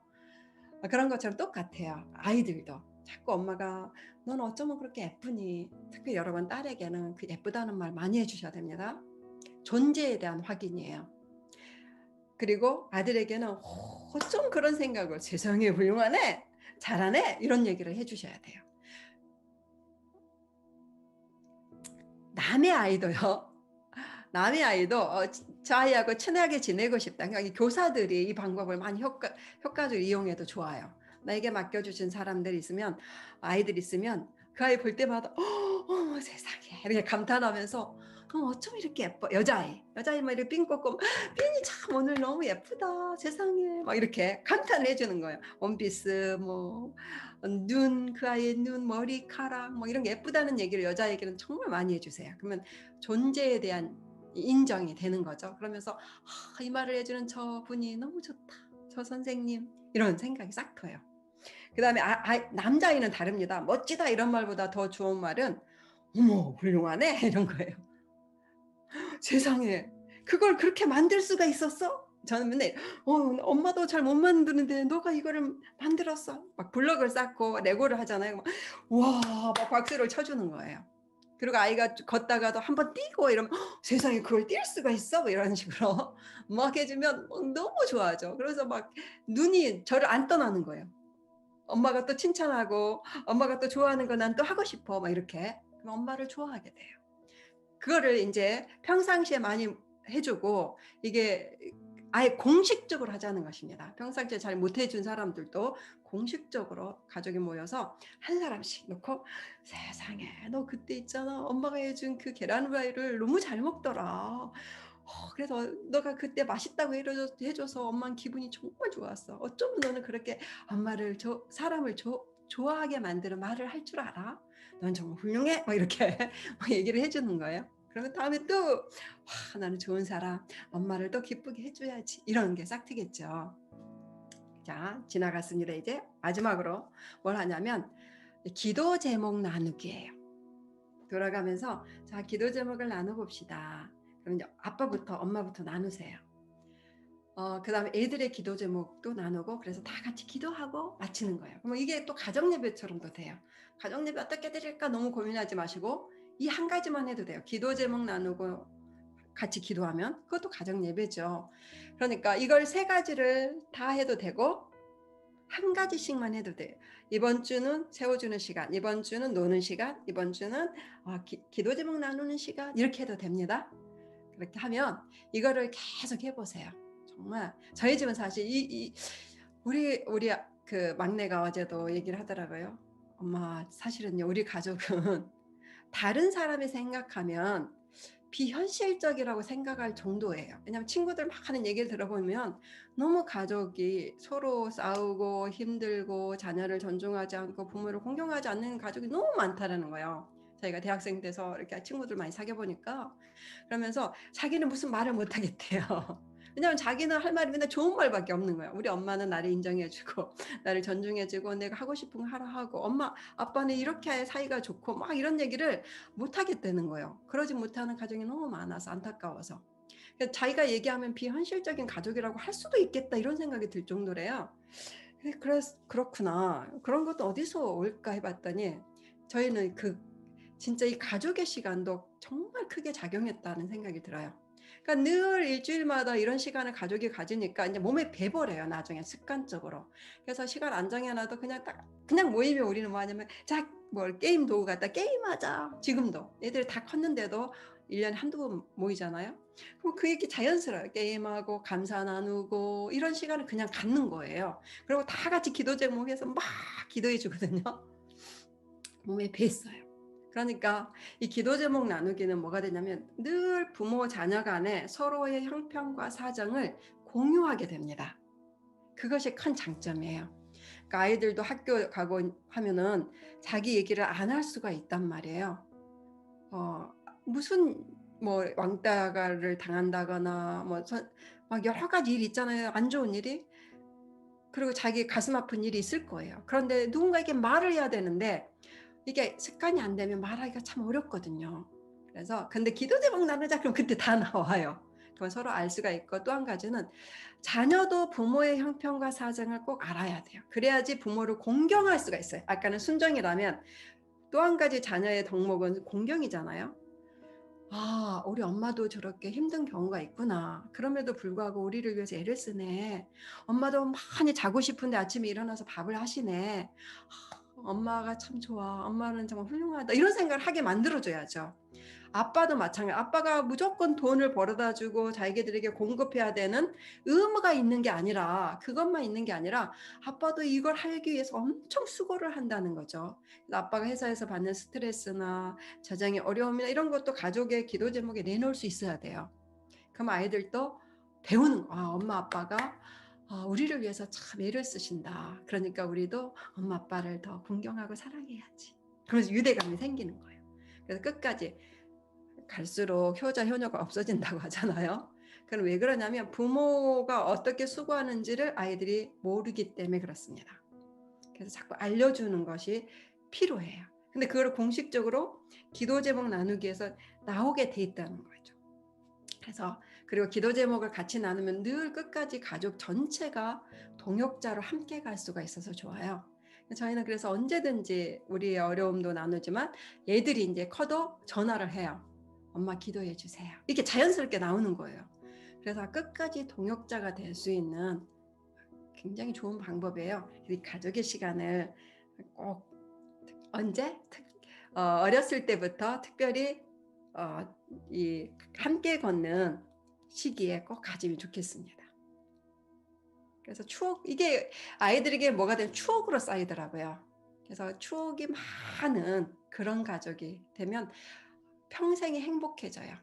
그런 것처럼 똑같아요. 아이들도. 자꾸 엄마가 넌 어쩌면 그렇게 예쁘니. 특히 여러분 딸에게는 그 예쁘다는 말 많이 해주셔야 됩니다. 존재에 대한 확인이에요. 그리고 아들에게는 어쩜 그런 생각을 세상에 훌륭하네. 잘하네. 이런 얘기를 해주셔야 돼요. 남의 아이도요. 남의 아이도 저 아이하고 친하게 지내고 싶다. 그러니까 교사들이 이 방법을 많이 효과적으로 이용해도 좋아요. 나에게 맡겨주신 사람들 있으면 아이들 있으면 그 아이 볼 때마다 어머 세상에 이렇게 감탄하면서 어쩜 이렇게 예뻐. 여자아이 막 이렇게 핀 꽂고 핀이 참 오늘 너무 예쁘다 세상에 막 이렇게 감탄을 해주는 거예요. 원피스 뭐 눈, 그 아이의 눈, 머리카락 뭐 이런 게 예쁘다는 얘기를 여자에게는 정말 많이 해주세요. 그러면 존재에 대한 인정이 되는 거죠. 그러면서 이 말을 해주는 저 분이 너무 좋다. 저 선생님 이런 생각이 싹 터요. 그 다음에 남자아이는 다릅니다. 멋지다 이런 말보다 더 좋은 말은 어머 훌륭하네 이런 거예요. 세상에 그걸 그렇게 만들 수가 있었어? 저는 맨날 엄마도 잘 못 만드는데 너가 이거를 만들었어. 막 블럭을 쌓고 레고를 하잖아요. 와 막 박수를 쳐주는 거예요. 그리고 아이가 걷다가도 한번 뛰고 이러면 세상에 그걸 뛸 수가 있어? 뭐 이런 식으로 막 해주면 너무 좋아하죠. 그래서 막 눈이 저를 안 떠나는 거예요. 엄마가 또 칭찬하고 엄마가 또 좋아하는 거 난 또 하고 싶어 막 이렇게. 그럼 엄마를 좋아하게 돼요. 그거를 이제 평상시에 많이 해주고 이게 아예 공식적으로 하자는 것입니다. 평상시에 잘 못해준 사람들도 공식적으로 가족이 모여서 한 사람씩 놓고 세상에 너 그때 있잖아 엄마가 해준 그 계란 후라이를 너무 잘 먹더라. 그래서 너가 그때 맛있다고 해줘서 엄마는 기분이 정말 좋았어. 어쩌면 너는 그렇게 엄마를 사람을 좋아하게 만드는 말을 할 줄 알아? 넌 정말 훌륭해. 뭐 이렇게 얘기를 해주는 거예요. 그러면 다음에 또 나는 좋은 사람, 엄마를 또 기쁘게 해줘야지 이런 게 싹 트겠죠. 자, 지나갔습니다. 이제 마지막으로 뭘 하냐면 기도 제목 나누기예요. 돌아가면서 자, 기도 제목을 나눠봅시다. 그럼 이제 아빠부터 엄마부터 나누세요. 그 다음에 애들의 기도 제목도 나누고 그래서 다 같이 기도하고 마치는 거예요. 그럼 이게 또 가정 예배처럼도 돼요. 가정 예배 어떻게 드릴까 너무 고민하지 마시고 이 한 가지만 해도 돼요. 기도 제목 나누고 같이 기도하면 그것도 가정 예배죠. 그러니까 이걸 세 가지를 다 해도 되고 한 가지씩만 해도 돼요. 이번 주는 세워주는 시간, 이번 주는 노는 시간, 이번 주는 기도 제목 나누는 시간 이렇게 해도 됩니다. 그렇게 하면 이거를 계속 해보세요. 정말 저희 집은 사실 우리 그 막내가 어제도 얘기를 하더라고요. 엄마 사실은요 우리 가족은 다른 사람이 생각하면 비현실적이라고 생각할 정도예요. 왜냐하면 친구들 막 하는 얘기를 들어보면 너무 가족이 서로 싸우고 힘들고 자녀를 존중하지 않고 부모를 공경하지 않는 가족이 너무 많다는 거예요. 저희가 대학생 돼서 이렇게 친구들 많이 사귀어 보니까 그러면서 자기는 무슨 말을 못 하겠대요. 왜냐하면 자기는 할 말이 맨날 좋은 말밖에 없는 거야. 우리 엄마는 나를 인정해주고 나를 존중해주고 내가 하고 싶은 거 하라 하고 엄마 아빠는 이렇게 사이가 좋고 막 이런 얘기를 못 하겠다는 거예요. 그러지 못하는 가정이 너무 많아서 안타까워서 자기가 얘기하면 비현실적인 가족이라고 할 수도 있겠다 이런 생각이 들 정도래요. 그래서 그렇구나. 그런 것도 어디서 올까 해봤더니 저희는 진짜 이 가족의 시간도 정말 크게 작용했다는 생각이 들어요. 그러니까 늘 일주일마다 이런 시간을 가족이 가지니까 이제 몸에 배버려요. 나중에 습관적으로. 그래서 시간 안 정해놔도 그냥 모이면 우리는 뭐 하냐면 게임 도구 갖다 게임하자. 지금도 애들 다 컸는데도 1년에 한두 번 모이잖아요. 그럼 그게 자연스러워요. 게임하고 감사 나누고 이런 시간을 그냥 갖는 거예요. 그리고 다 같이 기도 제목해서 막 기도해 주거든요. 몸에 뱄어요. 그러니까 이 기도 제목 나누기는 뭐가 되냐면 늘 부모 자녀 간에 서로의 형편과 사정을 공유하게 됩니다. 그것이 큰 장점이에요. 그러니까 아이들도 학교 가고 하면은 자기 얘기를 안 할 수가 있단 말이에요. 무슨 뭐 왕따를 당한다거나 막 여러 가지 일이 있잖아요. 안 좋은 일이. 그리고 자기 가슴 아픈 일이 있을 거예요. 그런데 누군가에게 말을 해야 되는데 이게 습관이 안 되면 말하기가 참 어렵거든요. 그래서 근데 기도 제목 나누자 그럼 그때 다 나와요. 그건 서로 알 수가 있고 또 한 가지는 자녀도 부모의 형편과 사정을 꼭 알아야 돼요. 그래야지 부모를 공경할 수가 있어요. 아까는 순종이라면 또 한 가지 자녀의 덕목은 공경이잖아요. 우리 엄마도 저렇게 힘든 경우가 있구나. 그럼에도 불구하고 우리를 위해서 애를 쓰네. 엄마도 많이 자고 싶은데 아침에 일어나서 밥을 하시네. 엄마가 참 좋아. 엄마는 정말 훌륭하다. 이런 생각을 하게 만들어줘야죠. 아빠도 마찬가지. 아빠가 무조건 돈을 벌어다 주고 자기들에게 공급해야 되는 의무가 있는 게 아니라, 그것만 있는 게 아니라 아빠도 이걸 하기 위해서 엄청 수고를 한다는 거죠. 아빠가 회사에서 받는 스트레스나 재정의 어려움이나 이런 것도 가족의 기도 제목에 내놓을 수 있어야 돼요. 그럼 아이들도 배우는 거. 엄마 아빠가 우리를 위해서 참 애를 쓰신다. 그러니까 우리도 엄마 아빠를 더 존경하고 사랑해야지. 그래서 유대감이 생기는 거예요. 그래서 끝까지 갈수록 효자 효녀가 없어진다고 하잖아요. 그럼 왜 그러냐면 부모가 어떻게 수고하는지를 아이들이 모르기 때문에 그렇습니다. 그래서 자꾸 알려주는 것이 필요해요. 근데 그걸 공식적으로 기도 제목 나누기에서 나오게 돼 있다는 거죠. 그래서 그리고 기도 제목을 같이 나누면 늘 끝까지 가족 전체가 동역자로 함께 갈 수가 있어서 좋아요. 저희는 그래서 언제든지 우리의 어려움도 나누지만 얘들이 이제 커도 전화를 해요. 엄마 기도해 주세요. 이렇게 자연스럽게 나오는 거예요. 그래서 끝까지 동역자가 될 수 있는 굉장히 좋은 방법이에요. 이 가족의 시간을 꼭 언제? 어렸을 때부터 특별히 이 함께 걷는 시기에 꼭 가지면 좋겠습니다. 그래서 추억, 이게 아이들에게 뭐가 되면 추억으로 쌓이더라고요. 그래서 추억이 많은 그런 가족이 되면 평생이 행복해져요.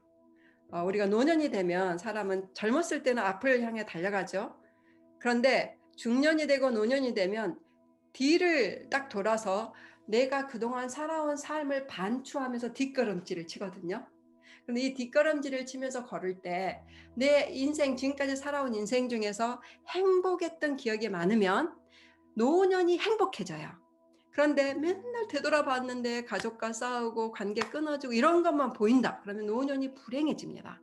우리가 노년이 되면 사람은 젊었을 때는 앞을 향해 달려가죠. 그런데 중년이 되고 노년이 되면 뒤를 딱 돌아서 내가 그동안 살아온 삶을 반추하면서 뒷걸음질을 치거든요. 근데 이 뒷걸음질을 치면서 걸을 때 내 인생, 지금까지 살아온 인생 중에서 행복했던 기억이 많으면 노년이 행복해져요. 그런데 맨날 되돌아봤는데 가족과 싸우고 관계 끊어지고 이런 것만 보인다. 그러면 노년이 불행해집니다.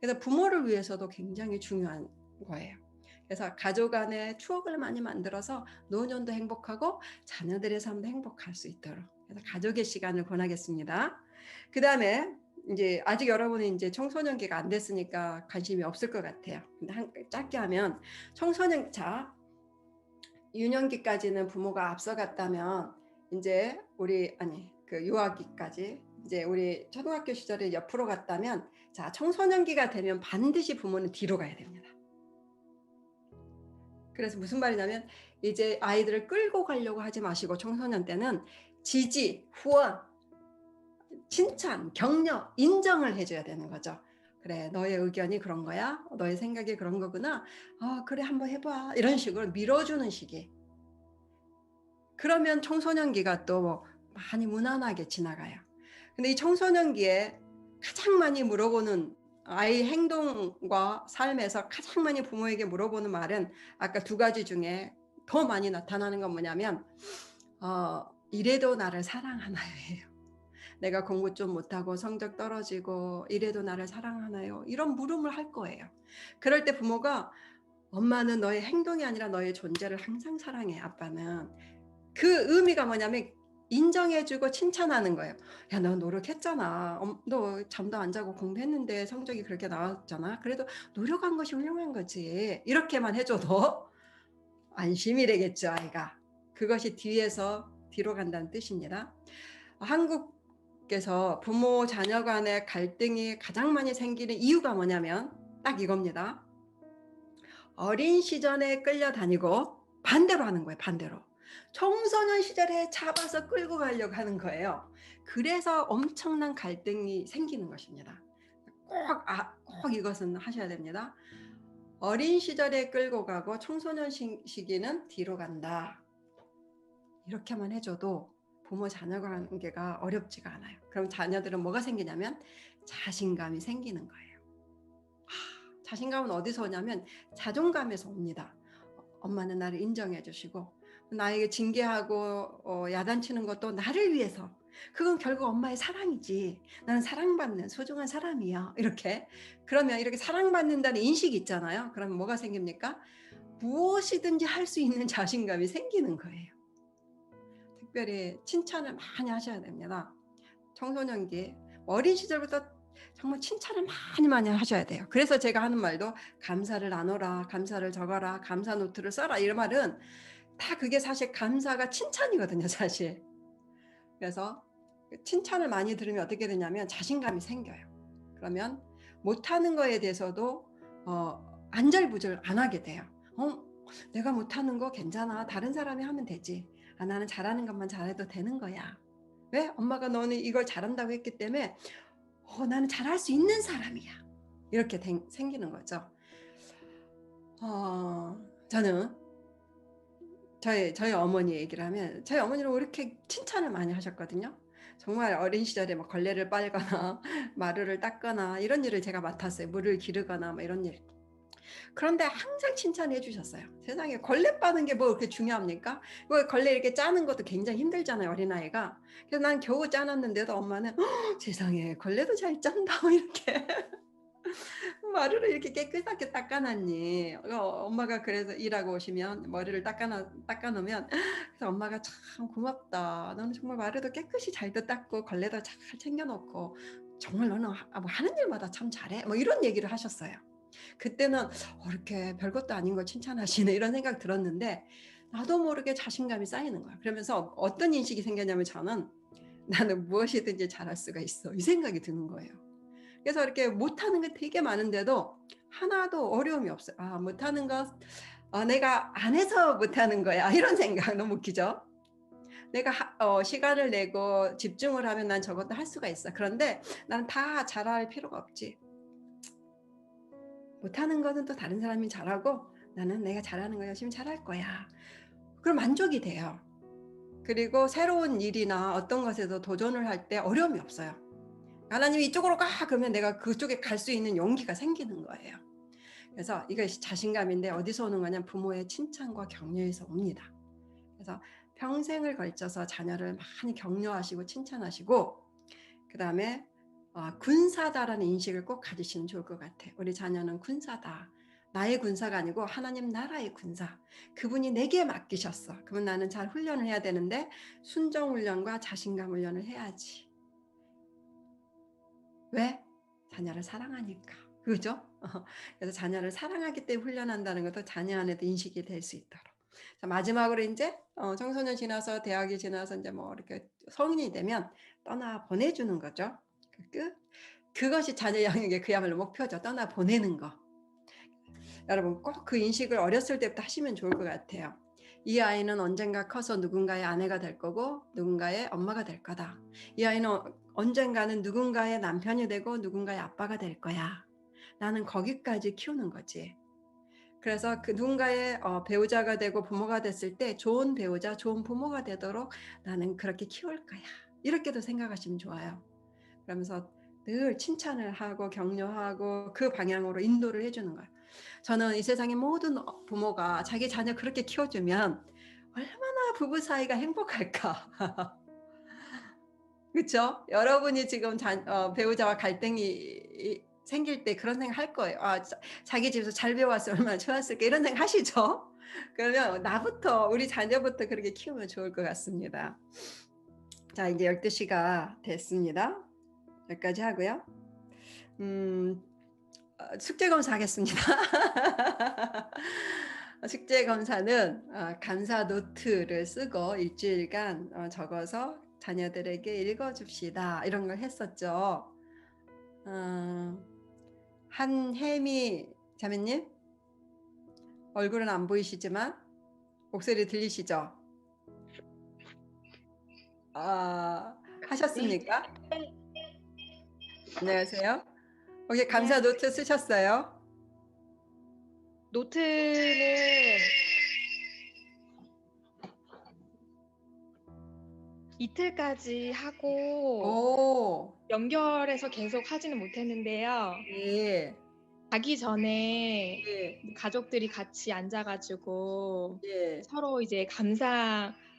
그래서 부모를 위해서도 굉장히 중요한 거예요. 그래서 가족 안에 추억을 많이 만들어서 노년도 행복하고 자녀들의 삶도 행복할 수 있도록, 그래서 가족의 시간을 권하겠습니다. 그 다음에 이제 아직 여러분이 이제 청소년기가 안 됐으니까 관심이 없을 것 같아요. 근데 짧게 하면 청소년, 자, 유년기까지는 부모가 앞서갔다면 이제 우리 그 유아기까지 이제 우리 초등학교 시절에 옆으로 갔다면, 자, 청소년기가 되면 반드시 부모는 뒤로 가야 됩니다. 그래서 무슨 말이냐면 이제 아이들을 끌고 가려고 하지 마시고 청소년 때는 지지, 후원, 칭찬, 격려, 인정을 해줘야 되는 거죠. 그래, 너의 의견이 그런 거야? 너의 생각이 그런 거구나? 그래, 한번 해봐. 이런 식으로 밀어주는 시기. 그러면 청소년기가 또 많이 무난하게 지나가요. 근데 이 청소년기에 가장 많이 물어보는, 아이 행동과 삶에서 가장 많이 부모에게 물어보는 말은 아까 두 가지 중에 더 많이 나타나는 건 뭐냐면 이래도 나를 사랑하나요? 내가 공부 좀 못하고 성적 떨어지고 이래도 나를 사랑하나요? 이런 물음을 할 거예요. 그럴 때 부모가 엄마는 너의 행동이 아니라 너의 존재를 항상 사랑해. 아빠는. 그 의미가 뭐냐면 인정해주고 칭찬하는 거예요. 야, 너 노력했잖아. 너 잠도 안 자고 공부했는데 성적이 그렇게 나왔잖아. 그래도 노력한 것이 훌륭한 거지. 이렇게만 해줘도 안심이 되겠죠, 아이가. 그것이 뒤로 간다는 뜻입니다. 한국에서 부모 자녀 간의 갈등이 가장 많이 생기는 이유가 뭐냐면 딱 이겁니다. 어린 시절에 끌려다니고 반대로 하는 거예요. 반대로. 청소년 시절에 잡아서 끌고 가려고 하는 거예요. 그래서 엄청난 갈등이 생기는 것입니다. 꼭 이것은 하셔야 됩니다. 어린 시절에 끌고 가고 청소년 시기는 뒤로 간다. 이렇게만 해줘도 부모 자녀 관계가 어렵지가 않아요. 그럼 자녀들은 뭐가 생기냐면 자신감이 생기는 거예요. 자신감은 어디서 오냐면 자존감에서 옵니다. 엄마는 나를 인정해 주시고 나에게 징계하고 야단치는 것도 나를 위해서, 그건 결국 엄마의 사랑이지. 나는 사랑받는 소중한 사람이야. 이렇게. 그러면 이렇게 사랑받는다는 인식이 있잖아요. 그러면 뭐가 생깁니까? 무엇이든지 할 수 있는 자신감이 생기는 거예요. 특별히 칭찬을 많이 하셔야 됩니다. 청소년기, 어린 시절부터 정말 칭찬을 많이 하셔야 돼요. 그래서 제가 하는 말도 감사를 나눠라, 감사를 적어라, 감사 노트를 써라, 이런 말은 다 그게 사실 감사가 칭찬이거든요, 사실. 그래서 칭찬을 많이 들으면 어떻게 되냐면 자신감이 생겨요. 그러면 못하는 거에 대해서도 안절부절 안 하게 돼요. 내가 못하는 거 괜찮아. 다른 사람이 하면 되지. 나는 잘하는 것만 잘해도 되는 거야. 왜? 엄마가 너는 이걸 잘한다고 했기 때문에 나는 잘할 수 있는 사람이야. 이렇게 생기는 거죠. 저는 저희 어머니 얘기를 하면 저희 어머니는 이렇게 칭찬을 많이 하셨거든요. 정말 어린 시절에 막 걸레를 빨거나 마루를 닦거나 이런 일을 제가 맡았어요. 물을 기르거나 뭐 이런 일. 그런데 항상 칭찬해 주셨어요. 세상에 걸레 빠는 게 뭐 그렇게 중요합니까? 걸레 이렇게 짜는 것도 굉장히 힘들잖아요, 어린아이가. 그래서 난 겨우 짜놨는데도 엄마는 세상에 걸레도 잘 짠다 이렇게 마루를 이렇게 깨끗하게 닦아놨니? 엄마가 그래서 일하고 오시면 머리를 닦아놓으면 그래서 엄마가 참 고맙다. 너는 정말 마루도 깨끗이 잘도 닦고 걸레도 잘 챙겨놓고 정말 너는 뭐 하는 일마다 참 잘해. 뭐 이런 얘기를 하셨어요. 그때는 이렇게 별것도 아닌 걸 칭찬하시네 이런 생각 들었는데 나도 모르게 자신감이 쌓이는 거야. 그러면서 어떤 인식이 생겼냐면 저는 나는 무엇이든지 잘할 수가 있어. 이 생각이 드는 거예요. 그래서 이렇게 못하는 게 되게 많은데도 하나도 어려움이 없어요. 못하는 거 내가 안 해서 못하는 거야. 이런 생각 너무 웃기죠? 내가 시간을 내고 집중을 하면 난 저것도 할 수가 있어. 그런데 나는 다 잘할 필요가 없지. 못하는 것은 또 다른 사람이 잘하고 나는 내가 잘하는 거 열심히 잘할 거야. 그럼 만족이 돼요. 그리고 새로운 일이나 어떤 것에도 도전을 할 때 어려움이 없어요. 하나님이 이쪽으로 가 그러면 내가 그쪽에 갈 수 있는 용기가 생기는 거예요. 그래서 이것이 자신감인데 어디서 오는 거냐? 부모의 칭찬과 격려에서 옵니다. 그래서 평생을 걸쳐서 자녀를 많이 격려하시고 칭찬하시고 그 다음에 군사다라는 인식을 꼭 가지시면 좋을 것 같아요. 우리 자녀는 군사다. 나의 군사가 아니고 하나님 나라의 군사. 그분이 내게 맡기셨어. 그러면 나는 잘 훈련을 해야 되는데 순종 훈련과 자신감 훈련을 해야지. 왜? 자녀를 사랑하니까. 그죠? 그래서 자녀를 사랑하기 때문에 훈련한다는 것도 자녀 안에도 인식이 될 수 있도록. 자, 마지막으로 이제 청소년 지나서 대학이 지나서 이제 뭐 이렇게 성인이 되면 떠나 보내주는 거죠. 그것이 자녀 양육의 그야말로 목표죠. 떠나 보내는 거. 여러분 꼭 그 인식을 어렸을 때부터 하시면 좋을 것 같아요. 이 아이는 언젠가 커서 누군가의 아내가 될 거고 누군가의 엄마가 될 거다. 이 아이는 언젠가는 누군가의 남편이 되고 누군가의 아빠가 될 거야. 나는 거기까지 키우는 거지. 그래서 그 누군가의 배우자가 되고 부모가 됐을 때 좋은 배우자, 좋은 부모가 되도록 나는 그렇게 키울 거야. 이렇게도 생각하시면 좋아요. 그러면서 늘 칭찬을 하고 격려하고 그 방향으로 인도를 해주는 거예요. 저는 이 세상의 모든 부모가 자기 자녀 그렇게 키워주면 얼마나 부부 사이가 행복할까. 그렇죠? 여러분이 지금 배우자와 갈등이 생길 때 그런 생각 할 거예요. 자기 집에서 잘 배워왔으면 얼마나 좋았을까 이런 생각 하시죠? 그러면 우리 자녀부터 그렇게 키우면 좋을 것 같습니다. 자, 이제 12시가 됐습니다. 여기까지 하고요. 숙제 검사 하겠습니다. 숙제 검사는 감사 노트를 쓰고 일주일간 적어서 자녀들에게 읽어줍시다. 이런 걸 했었죠. 한혜미 자매님 얼굴은 안 보이시지만 목소리 들리시죠? 하셨습니까? 안녕하세요. 혹시 감사 노트 쓰셨어요? 노트는 이틀까지 하고 연결해서 계속 하지는 못했는데요. 예. 자기 전에 예. 가족들이 같이 앉아가지고 예. 서로 이제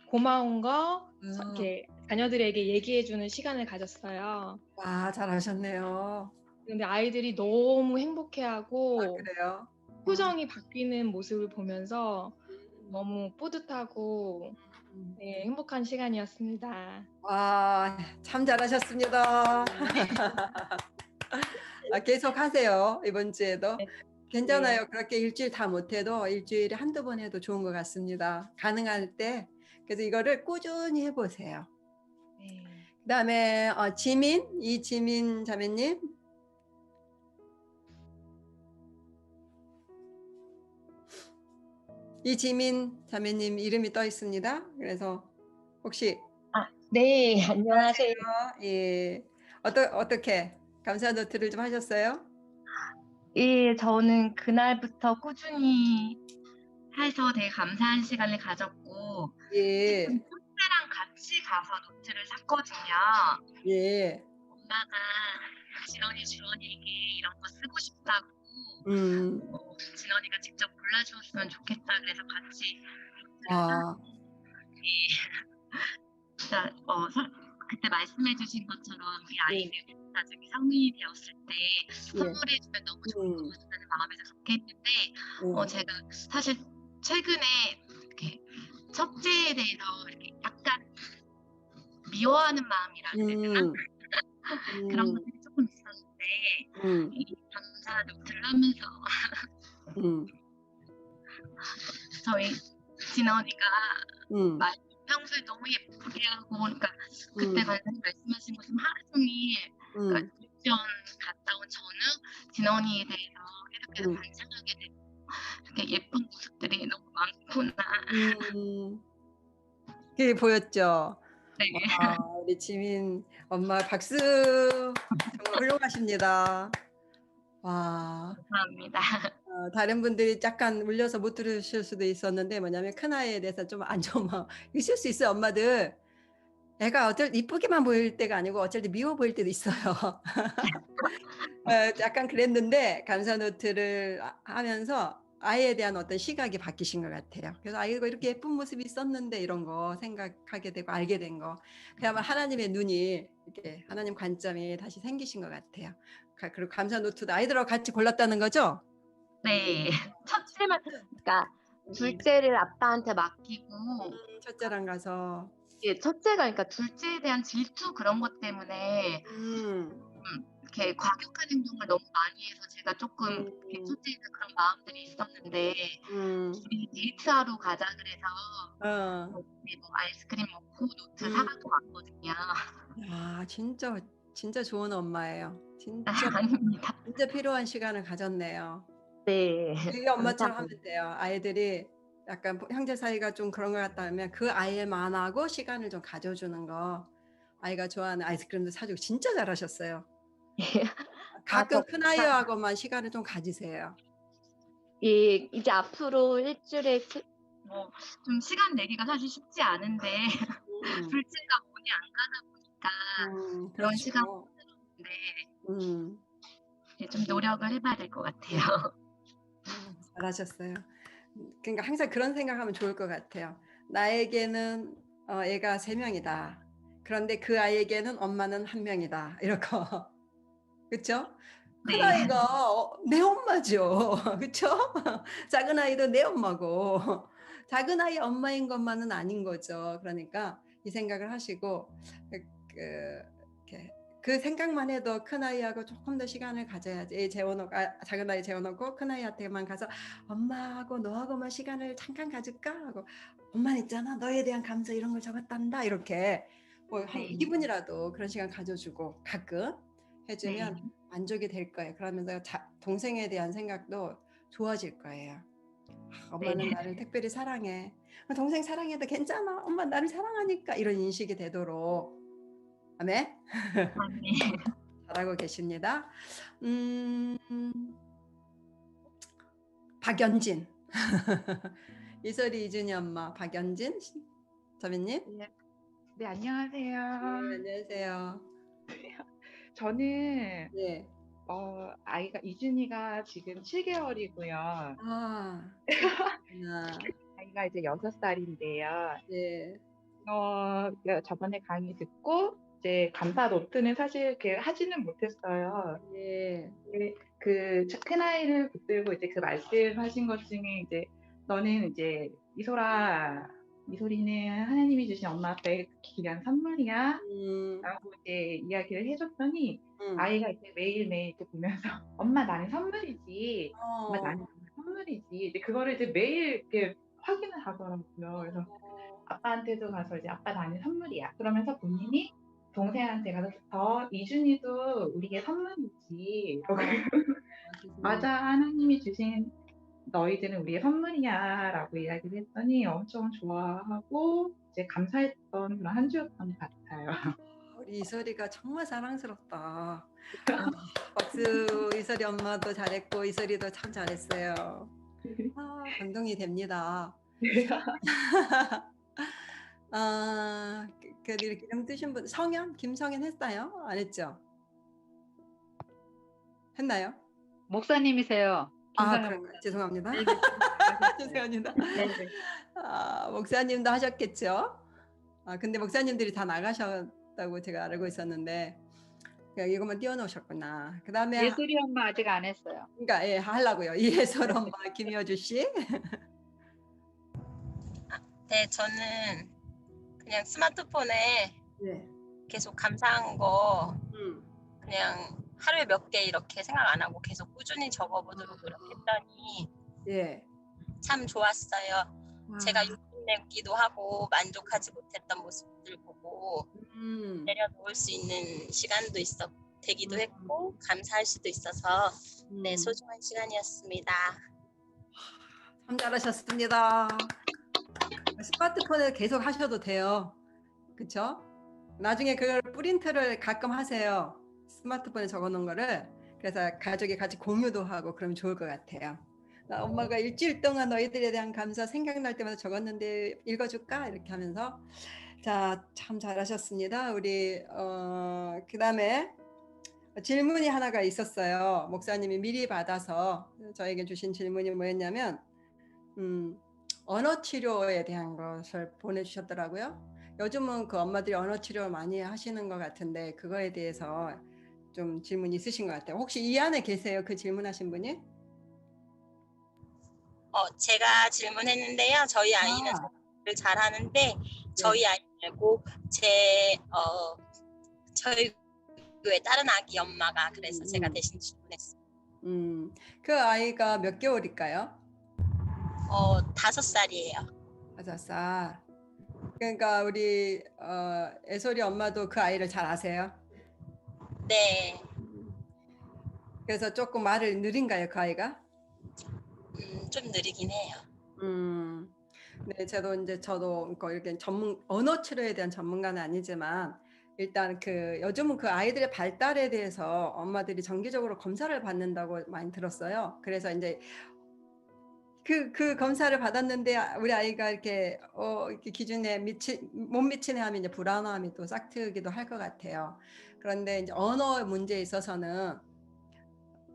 고마운 거 이렇게 자녀들에게 얘기해주는 시간을 가졌어요. 와, 잘하셨네요. 근데 아이들이 너무 행복해하고 그래요? 표정이 바뀌는 모습을 보면서 너무 뿌듯하고 네, 행복한 시간이었습니다. 와, 참 잘하셨습니다. 계속 하세요. 이번 주에도. 네. 괜찮아요. 그렇게 일주일 다 못해도 일주일에 한두 번 해도 좋은 것 같습니다. 가능할 때. 그래서 이거를 꾸준히 해보세요. 네. 그다음에 이지민 자매님. 이지민 자매님 이름이 떠 있습니다. 그래서 혹시 네, 안녕하세요. 예, 어떻게 감사 노트를 좀 하셨어요? 예, 저는 그날부터 꾸준히 해서 되게 감사한 시간을 가졌고, 예, 지금 첫째랑 같이 가서 노트를 샀거든요. 예, 엄마가 지연이 이런 거 쓰고 싶다고, 진원이가 직접 골라주었으면 좋겠다 그래서 같이 아, 진짜 그때 말씀해주신 것처럼 우리 아이들 나중에 성인이 되었을 때 선물해주면 너무 좋을 것 같다는 마음에서 그렇게 했는데 제가 사실 최근에 이렇게 첫째에 대해서 이렇게 약간 미워하는 마음이라 그래야 되나? 그런 것들이 조금 있었는데 이 감사 노트를 하면서 저희 진원이가 평소에 너무 예쁘게 하고 그러니까 그때 관장님 말씀하신 것처럼 하루 종일 그러니까 유치원 갔다 온 전후 진원이에 대해서 계속해서 반성하게 되고 이렇게 예쁜 모습들이 너무 많구나. 그게 보였죠? 네. 와, 우리 지민 엄마 박수. 정말 훌륭하십니다. 와. 감사합니다. 다른 분들이 약간 울려서 못 들으실 수도 있었는데 뭐냐면 큰아이에 대해서 좀 안 좋은 마음 있을 수 있어요. 엄마들 애가 어쩔 이쁘게만 보일 때가 아니고 어쩔 때 미워 보일 때도 있어요. 약간 그랬는데 감사 노트를 하면서 아이에 대한 어떤 시각이 바뀌신 것 같아요. 그래서 아이가 이렇게 예쁜 모습이 있었는데 이런 거 생각하게 되고 알게 된 거. 그야말로 하나님의 눈이 이렇게 하나님 관점이 다시 생기신 것 같아요. 그리고 감사 노트도 아이들하고 같이 골랐다는 거죠? 네. 첫째만 그러니까 둘째를 아빠한테 맡기고 첫째랑 가서 예, 첫째가 그러니까 둘째에 대한 질투 그런 것 때문에 이렇게 과격한 행동을 너무 많이 해서 제가 조금 이렇게 첫째에는 그런 마음들이 있었는데 우리 데이트하러 가자 그래서 우리 뭐 아이스크림 먹고 노트 사갖고 왔거든요. 아, 진짜 좋은 엄마예요. 진짜 아닙니다. 진짜 필요한 시간을 가졌네요. 네. 우리 엄마처럼 하면 돼요. 아이들이 약간 형제 사이가 좀 그런 것 같다 하면 그 아이만 하고 시간을 좀 가져주는 거. 아이가 좋아하는 아이스크림도 사주고 진짜 잘하셨어요. 가끔 큰 아이하고만 시간을 좀 가지세요. 예, 이제 앞으로 일주일에 뭐 좀 시간 내기가 사실 쉽지 않은데 둘째가 몸이 안 가다 보니까 그런 시간 못 들었는데 좀 노력을 해봐야 될 것 같아요. 잘하셨어요. 그러니까 항상 그런 생각하면 좋을 것 같아요. 나에게는 애가 3명이다. 그런데 그 아이에게는 엄마는 1명이다. 이렇게. 그렇죠? 큰 네. 아이가 내 엄마죠. 그렇죠? 작은 아이도 내 엄마고 작은 아이 엄마인 것만은 아닌 거죠. 그러니까 이 생각을 하시고 그 생각만 해도 큰 아이하고 조금 더 시간을 가져야지. 작은 아이 재워놓고 큰 아이한테만 가서 엄마하고 너하고만 시간을 잠깐 가질까 하고 엄마는 있잖아 너에 대한 감사 이런 걸 적었단다 이렇게 뭐 한 2분이라도 그런 시간 가져주고 가끔 해주면 만족이 될 거예요. 그러면서 동생에 대한 생각도 좋아질 거예요. 엄마는 나를 특별히 사랑해. 동생 사랑해도 괜찮아. 엄마 나를 사랑하니까 이런 인식이 되도록. 아멘. 잘하고 계십니다. 박연진. 이설이 이준이 엄마 박연진 자매님. 네, 안녕하세요. 네, 안녕하세요. 저는 네. 아이가 이준이가 지금 7개월이고요. 아이가 이제 6살인데요. 네. 저번에 강의 듣고 이제 감사 노트는 사실 이렇게 하지는 못했어요. 네. 그 큰 아이를 붙들고 이제 그 말씀하신 것 중에 이제 너는 이제 이소리는 하나님이 주신 엄마 아빠의 귀한 선물이야. 라고 이제 이야기를 해줬더니 아이가 이제 매일매일 이렇게 보면서 엄마 나는 선물이지. 엄마 나는 선물이지. 이제 그거를 이제 매일 이렇게 확인을 하더라고요. 그래서 아빠한테도 가서 이제 아빠 나는 선물이야. 그러면서 본인이 동생한테 가서 이준이도 우리의 선물이지. 맞아, 하나님이 주신 너희들은 우리의 선물이야라고 이야기를 했더니 엄청 좋아하고 이제 감사했던 그런 한 주였던 것 같아요. 우리 이설이가 정말 사랑스럽다. 박수. 이설이 엄마도 잘했고 이설이도 참 잘했어요. 감동이 됩니다. 그래도 이렇게 이름 뜨신 분, 성현? 김성현 했어요? 안 했죠? 했나요? 목사님이세요. 그런가요? 죄송합니다. 죄송합니다. 네네. 목사님도 하셨겠죠? 근데 목사님들이 다 나가셨다고 제가 알고 있었는데 이것만 띄워놓으셨구나. 그 다음에 예술이 엄마 아직 안 했어요. 그러니까 예, 하려고요. 이예솔 엄마, 김효주 씨. 네, 저는 그냥 스마트폰에 네. 계속 감사한 거 그냥 하루에 몇 개 이렇게 생각 안 하고 계속 꾸준히 적어보도록 노력했더니 예. 참 좋았어요. 제가 욕심내기도 하고 만족하지 못했던 모습들 보고 내려놓을 수 있는 시간도 되기도 했고 감사할 수도 있어서 네, 소중한 시간이었습니다. 참 잘하셨습니다. 스마트폰에 계속 하셔도 돼요. 그쵸? 나중에 그걸 프린트를 가끔 하세요. 스마트폰에 적어놓은 거를. 그래서 가족이 같이 공유도 하고 그러면 좋을 것 같아요. 엄마가 일주일 동안 너희들에 대한 감사 생각날 때마다 적었는데 읽어줄까? 이렇게 하면서. 자, 참 잘하셨습니다. 우리 그 다음에 질문이 하나가 있었어요. 목사님이 미리 받아서 저에게 주신 질문이 뭐였냐면 언어 치료에 대한 것을 보내주셨더라고요. 요즘은 그 엄마들이 언어 치료 많이 하시는 것 같은데 그거에 대해서 좀 질문이 있으신 것 같아요. 혹시 이 안에 계세요? 그 질문하신 분이? 제가 질문했는데요. 저희 아이는 를 잘하는데 저희 아이 말고 저희 교회 다른 아기 엄마가 그래서 제가 대신 질문했어요. 그 아이가 몇 개월일까요? 5살이에요. 5살. 그러니까 우리 애솔이 엄마도 그 아이를 잘 아세요? 네. 그래서 조금 말을 느린가요, 그 아이가? 좀 느리긴 해요. 네, 저도 이렇게 언어 치료에 대한 전문가는 아니지만 일단 요즘은 그 아이들의 발달에 대해서 엄마들이 정기적으로 검사를 받는다고 많이 들었어요. 그래서 이제 그 검사를 받았는데 우리 아이가 이렇게 기준에 못 미치네 하면 이제 불안함이 또 싹트기도 할 것 같아요. 그런데 이제 언어 문제에 있어서는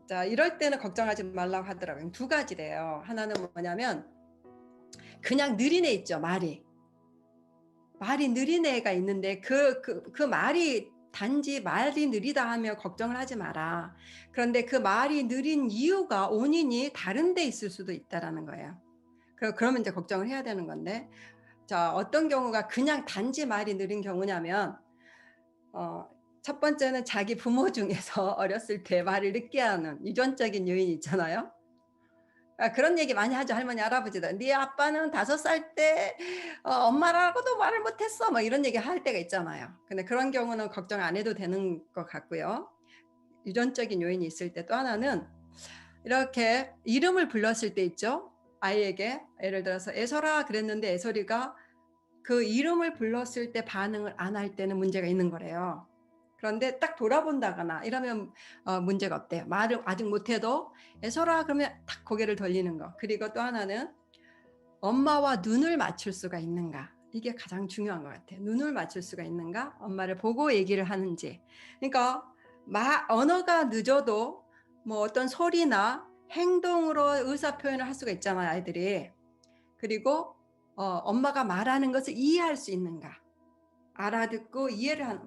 자, 이럴 때는 걱정하지 말라고 하더라고요. 2가지래요. 하나는 뭐냐면 그냥 느린 애 있죠, 말이 느린 애가 있는데 그 말이 단지 말이 느리다 하면 걱정을 하지 마라. 그런데 그 말이 느린 이유가 원인이 다른 데 있을 수도 있다라는 거예요. 그러면 이제 걱정을 해야 되는 건데, 자, 어떤 경우가 그냥 단지 말이 느린 경우냐면 첫 번째는 자기 부모 중에서 어렸을 때 말을 늦게 하는 유전적인 요인이 있잖아요. 그런 얘기 많이 하죠. 할머니 할아버지들. 네 아빠는 5살 때 엄마라고도 말을 못했어. 뭐 이런 얘기 할 때가 있잖아요. 근데 그런 경우는 걱정 안 해도 되는 것 같고요. 유전적인 요인이 있을 때 또 하나는 이렇게 이름을 불렀을 때 있죠. 아이에게 예를 들어서 애설아 그랬는데 애설이가 그 이름을 불렀을 때 반응을 안 할 때는 문제가 있는 거래요. 그런데 딱 돌아본다거나 이러면 문제가 없대요. 말을 아직 못해도 애설아 그러면 딱 고개를 돌리는 거. 그리고 또 하나는 엄마와 눈을 맞출 수가 있는가. 이게 가장 중요한 것 같아요. 눈을 맞출 수가 있는가. 엄마를 보고 얘기를 하는지. 그러니까 언어가 늦어도 뭐 어떤 소리나 행동으로 의사표현을 할 수가 있잖아요. 아이들이. 그리고 엄마가 말하는 것을 이해할 수 있는가. 알아듣고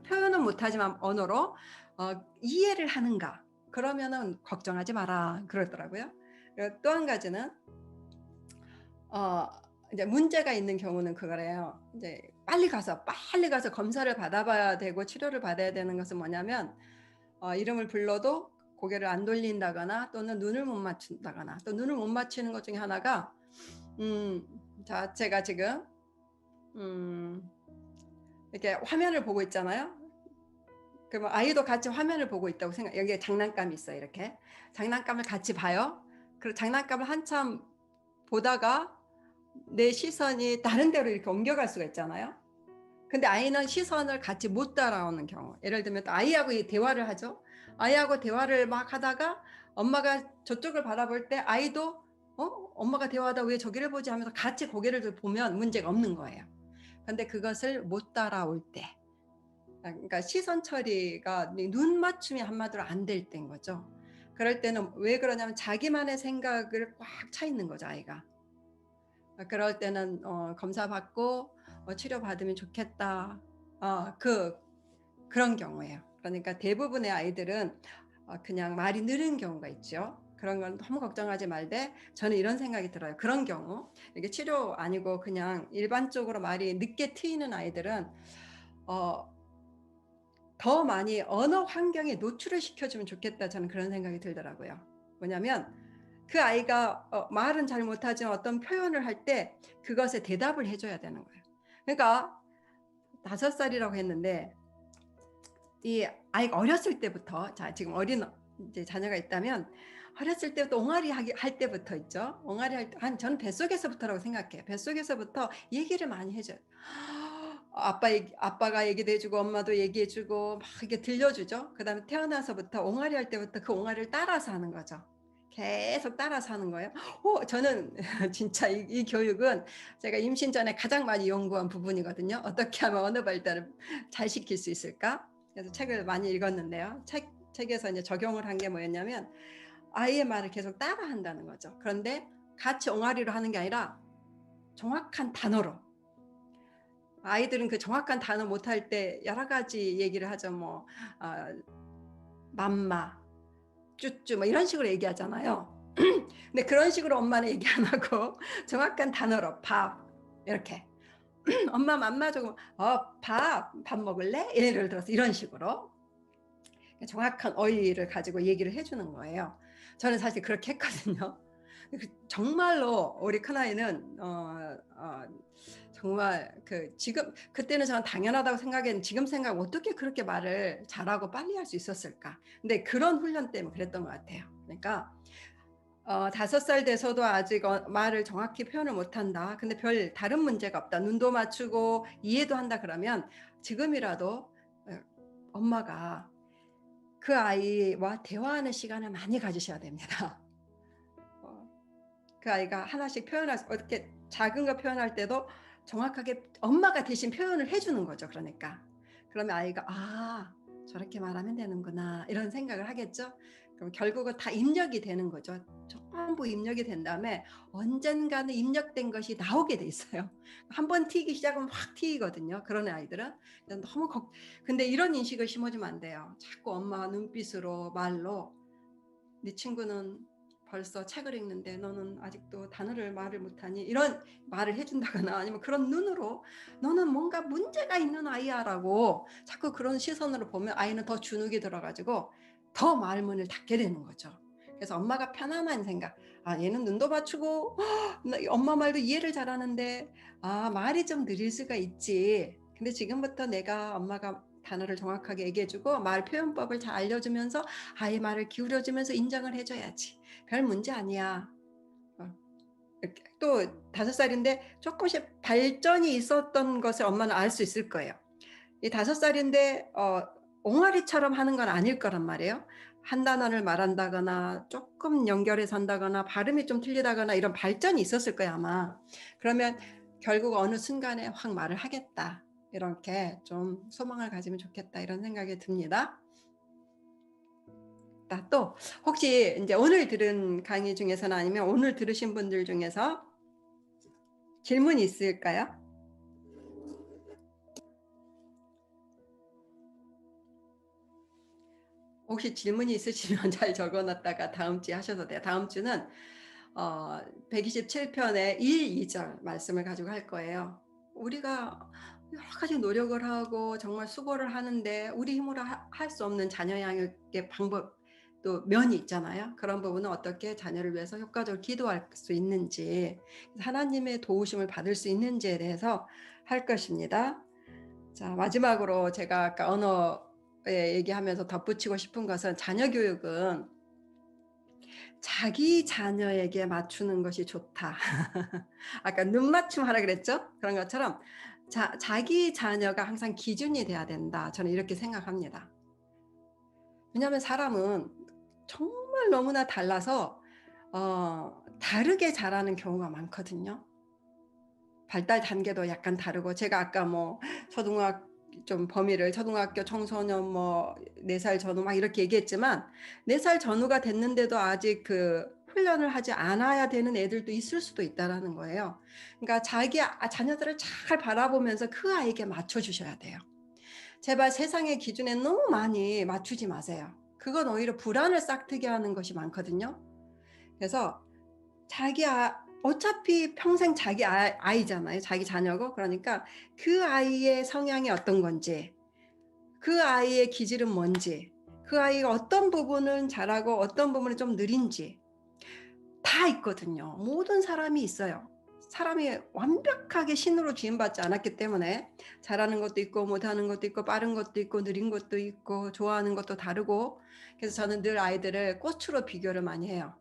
표현은 못하지만 언어로 이해를 하는가. 그러면은 걱정하지 마라 그러더라고요. 또 한 가지는 이제 문제가 있는 경우는 그거래요. 이제 빨리 가서 검사를 받아봐야 되고 치료를 받아야 되는 것은 뭐냐면 이름을 불러도 고개를 안 돌린다거나 또는 눈을 못 맞춘다거나 또 눈을 못 맞추는 것 중에 하나가 자, 제가 지금 이렇게 화면을 보고 있잖아요. 그러면 아이도 같이 화면을 보고 있다고 생각. 여기에 장난감이 있어요. 이렇게 장난감을 같이 봐요. 그리고 장난감을 한참 보다가 내 시선이 다른 데로 이렇게 옮겨갈 수가 있잖아요. 근데 아이는 시선을 같이 못 따라오는 경우. 예를 들면 또 아이하고 대화를 하죠. 아이하고 대화를 막 하다가 엄마가 저쪽을 바라볼 때 아이도 엄마가 대화하다 왜 저기를 보지 하면서 같이 고개를 보면 문제가 없는 거예요. 근데 그것을 못 따라올 때, 그러니까 시선 처리가 눈 맞춤이 한마디로 안 될 때인 거죠. 그럴 때는 왜 그러냐면 자기만의 생각을 꽉 차 있는 거죠, 아이가. 그럴 때는 검사 받고 치료 받으면 좋겠다. 그런 경우예요. 그러니까 대부분의 아이들은 그냥 말이 느린 경우가 있죠. 그런 건 너무 걱정하지 말되 저는 이런 생각이 들어요. 그런 경우 이게 치료 아니고 그냥 일반적으로 말이 늦게 트이는 아이들은 더 많이 언어 환경에 노출을 시켜주면 좋겠다. 저는 그런 생각이 들더라고요. 뭐냐면 그 아이가 말은 잘 못하지만 어떤 표현을 할 때 그것에 대답을 해줘야 되는 거예요. 그러니까 5살이라고 했는데 이 아이가 어렸을 때부터, 자 지금 어린 이제 자녀가 있다면 어렸을 때부터 옹알이 할 때부터 있죠. 옹알이 할 때, 저는 뱃속에서부터라고 생각해요. 뱃속에서부터 얘기를 많이 해줘요. 아빠가 얘기도 해주고 엄마도 얘기해주고 막 이게 들려주죠. 그 다음에 태어나서부터 옹알이 할 때부터 그 옹알이를 따라서 하는 거죠. 계속 따라서 하는 거예요. 저는 진짜 이 교육은 제가 임신 전에 가장 많이 연구한 부분이거든요. 어떻게 하면 언어 발달을 잘 시킬 수 있을까? 그래서 책을 많이 읽었는데요. 책에서 이제 적용을 한 게 뭐였냐면 아이의 말을 계속 따라 한다는 거죠. 그런데 같이 옹알이로 하는 게 아니라 정확한 단어로. 아이들은 그 정확한 단어 못할 때 여러 가지 얘기를 하죠. 뭐 맘마, 쭈쭈 뭐 이런 식으로 얘기하잖아요. 근데 그런 식으로 엄마는 얘기 안 하고 정확한 단어로 밥 이렇게 엄마 맘마 조금 밥 먹을래? 예를 들어서 이런 식으로 정확한 어휘를 가지고 얘기를 해주는 거예요. 저는 사실 그렇게 했거든요. 정말로 우리 큰아이는 정말 그때는 저는 당연하다고 생각했는데 지금 생각 어떻게 그렇게 말을 잘하고 빨리 할 수 있었을까. 근데 그런 훈련 때문에 그랬던 것 같아요. 그러니까 5살 돼서도 아직 말을 정확히 표현을 못한다. 근데 별 다른 문제가 없다. 눈도 맞추고 이해도 한다. 그러면 지금이라도 엄마가 그 아이와 대화하는 시간을 많이 가지셔야 됩니다. 그 아이가 하나씩 어떻게 작은 거 표현할 때도 정확하게 엄마가 대신 표현을 해주는 거죠. 그러니까 그러면 아이가 저렇게 말하면 되는구나 이런 생각을 하겠죠. 그럼 결국은 다 입력이 되는 거죠. 전부 입력이 된 다음에 언젠가는 입력된 것이 나오게 돼 있어요. 한번 튀기 시작하면 확 튀기거든요. 그런 아이들은 너무 근데 이런 인식을 심어주면 안 돼요. 자꾸 엄마 눈빛으로 말로 네 친구는 벌써 책을 읽는데 너는 아직도 단어를 말을 못하니 이런 말을 해준다거나 아니면 그런 눈으로 너는 뭔가 문제가 있는 아이야 라고 자꾸 그런 시선으로 보면 아이는 더 주눅이 들어가지고 더 말문을 닫게 되는 거죠. 그래서 엄마가 편안한 생각, 얘는 눈도 맞추고 엄마 말도 이해를 잘하는데 말이 좀 느릴 수가 있지. 근데 지금부터 엄마가 단어를 정확하게 얘기해주고 말 표현법을 잘 알려주면서 아이 말을 기울여주면서 인정을 해줘야지. 별 문제 아니야. 또 5살인데 조금씩 발전이 있었던 것을 엄마는 알 수 있을 거예요. 이 5살인데 옹알이처럼 하는 건 아닐 거란 말이에요. 한 단어를 말한다거나 조금 연결해서 한다거나 발음이 좀 틀리다거나 이런 발전이 있었을 거예요 아마. 그러면 결국 어느 순간에 확 말을 하겠다. 이렇게 좀 소망을 가지면 좋겠다 이런 생각이 듭니다. 또 혹시 이제 오늘 들은 강의 중에서는 아니면 오늘 들으신 분들 중에서 질문 있을까요? 혹시 질문이 있으시면 잘 적어놨다가 다음 주에 하셔도 돼요. 다음 주는 127편의 1, 2절 말씀을 가지고 할 거예요. 우리가 여러 가지 노력을 하고 정말 수고를 하는데 우리 힘으로 할 수 없는 자녀 양육의 방법 또 면이 있잖아요. 그런 부분은 어떻게 자녀를 위해서 효과적으로 기도할 수 있는지 하나님의 도우심을 받을 수 있는지에 대해서 할 것입니다. 자, 마지막으로 제가 아까 언어 얘기하면서 덧붙이고 싶은 것은 자녀 교육은 자기 자녀에게 맞추는 것이 좋다. 아까 눈 맞춤 하라 그랬죠? 그런 것처럼 자기 자녀가 항상 기준이 돼야 된다. 저는 이렇게 생각합니다. 왜냐하면 사람은 정말 너무나 달라서 다르게 자라는 경우가 많거든요. 발달 단계도 약간 다르고, 제가 아까 뭐 초등학교 청소년 4살 전후 막 이렇게 얘기했지만 4살 전후가 됐는데도 아직 그 훈련을 하지 않아야 되는 애들도 있을 수도 있다라는 거예요. 그러니까 자기 자녀들을 잘 바라보면서 그 아이에게 맞춰 주셔야 돼요. 제발 세상의 기준에 너무 많이 맞추지 마세요. 그건 오히려 불안을 싹트게 하는 것이 많거든요. 그래서 어차피 평생 자기 아이잖아요. 자기 자녀고. 그러니까 그 아이의 성향이 어떤 건지, 그 아이의 기질은 뭔지, 그 아이가 어떤 부분은 잘하고 어떤 부분은 좀 느린지 다 있거든요. 모든 사람이 있어요. 사람이 완벽하게 신으로 지음받지 않았기 때문에 잘하는 것도 있고 못하는 것도 있고 빠른 것도 있고 느린 것도 있고 좋아하는 것도 다르고, 그래서 저는 늘 아이들을 꽃으로 비교를 많이 해요.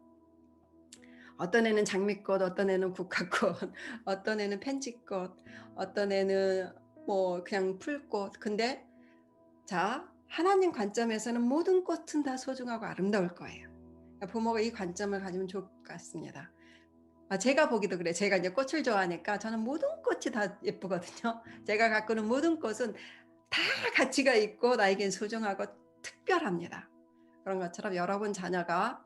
어떤 애는 장미꽃, 어떤 애는 국화꽃, 어떤 애는 펜지꽃, 어떤 애는 뭐 그냥 풀꽃. 근데 자, 하나님 관점에서는 모든 꽃은 다 소중하고 아름다울 거예요. 그러니까 부모가 이 관점을 가지면 좋을 것 같습니다. 제가 보기도 그래. 제가 이제 꽃을 좋아하니까 저는 모든 꽃이 다 예쁘거든요. 제가 갖고 있는 모든 꽃은 다 가치가 있고 나에겐 소중하고 특별합니다. 그런 것처럼 여러분 자녀가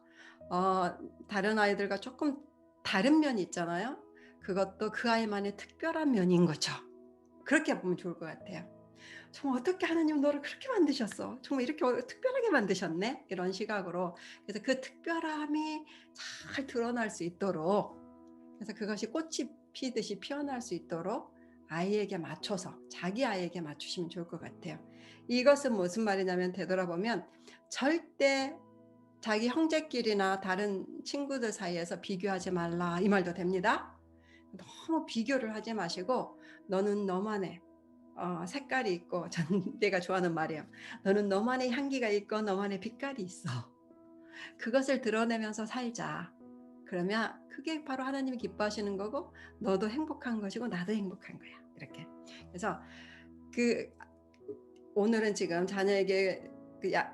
다른 아이들과 조금 다른 면이 있잖아요. 그것도 그 아이만의 특별한 면인 거죠. 그렇게 보면 좋을 것 같아요. 정말 어떻게 하나님 너를 그렇게 만드셨어? 정말 이렇게 특별하게 만드셨네? 이런 시각으로. 그래서 그 특별함이 잘 드러날 수 있도록, 그래서 그것이 꽃이 피듯이 피어날 수 있도록 아이에게 맞춰서, 자기 아이에게 맞추시면 좋을 것 같아요. 이것은 무슨 말이냐면, 되돌아보면 절대 자기 형제끼리나 다른 친구들 사이에서 비교하지 말라, 이 말도 됩니다. 너무 비교를 하지 마시고, 너는 너만의 색깔이 있고, 내가 좋아하는 말이에요. 너는 너만의 향기가 있고 너만의 빛깔이 있어. 그것을 드러내면서 살자. 그러면 그게 바로 하나님이 기뻐하시는 거고, 너도 행복한 것이고 나도 행복한 거야. 이렇게. 그래서 오늘은 지금 자녀에게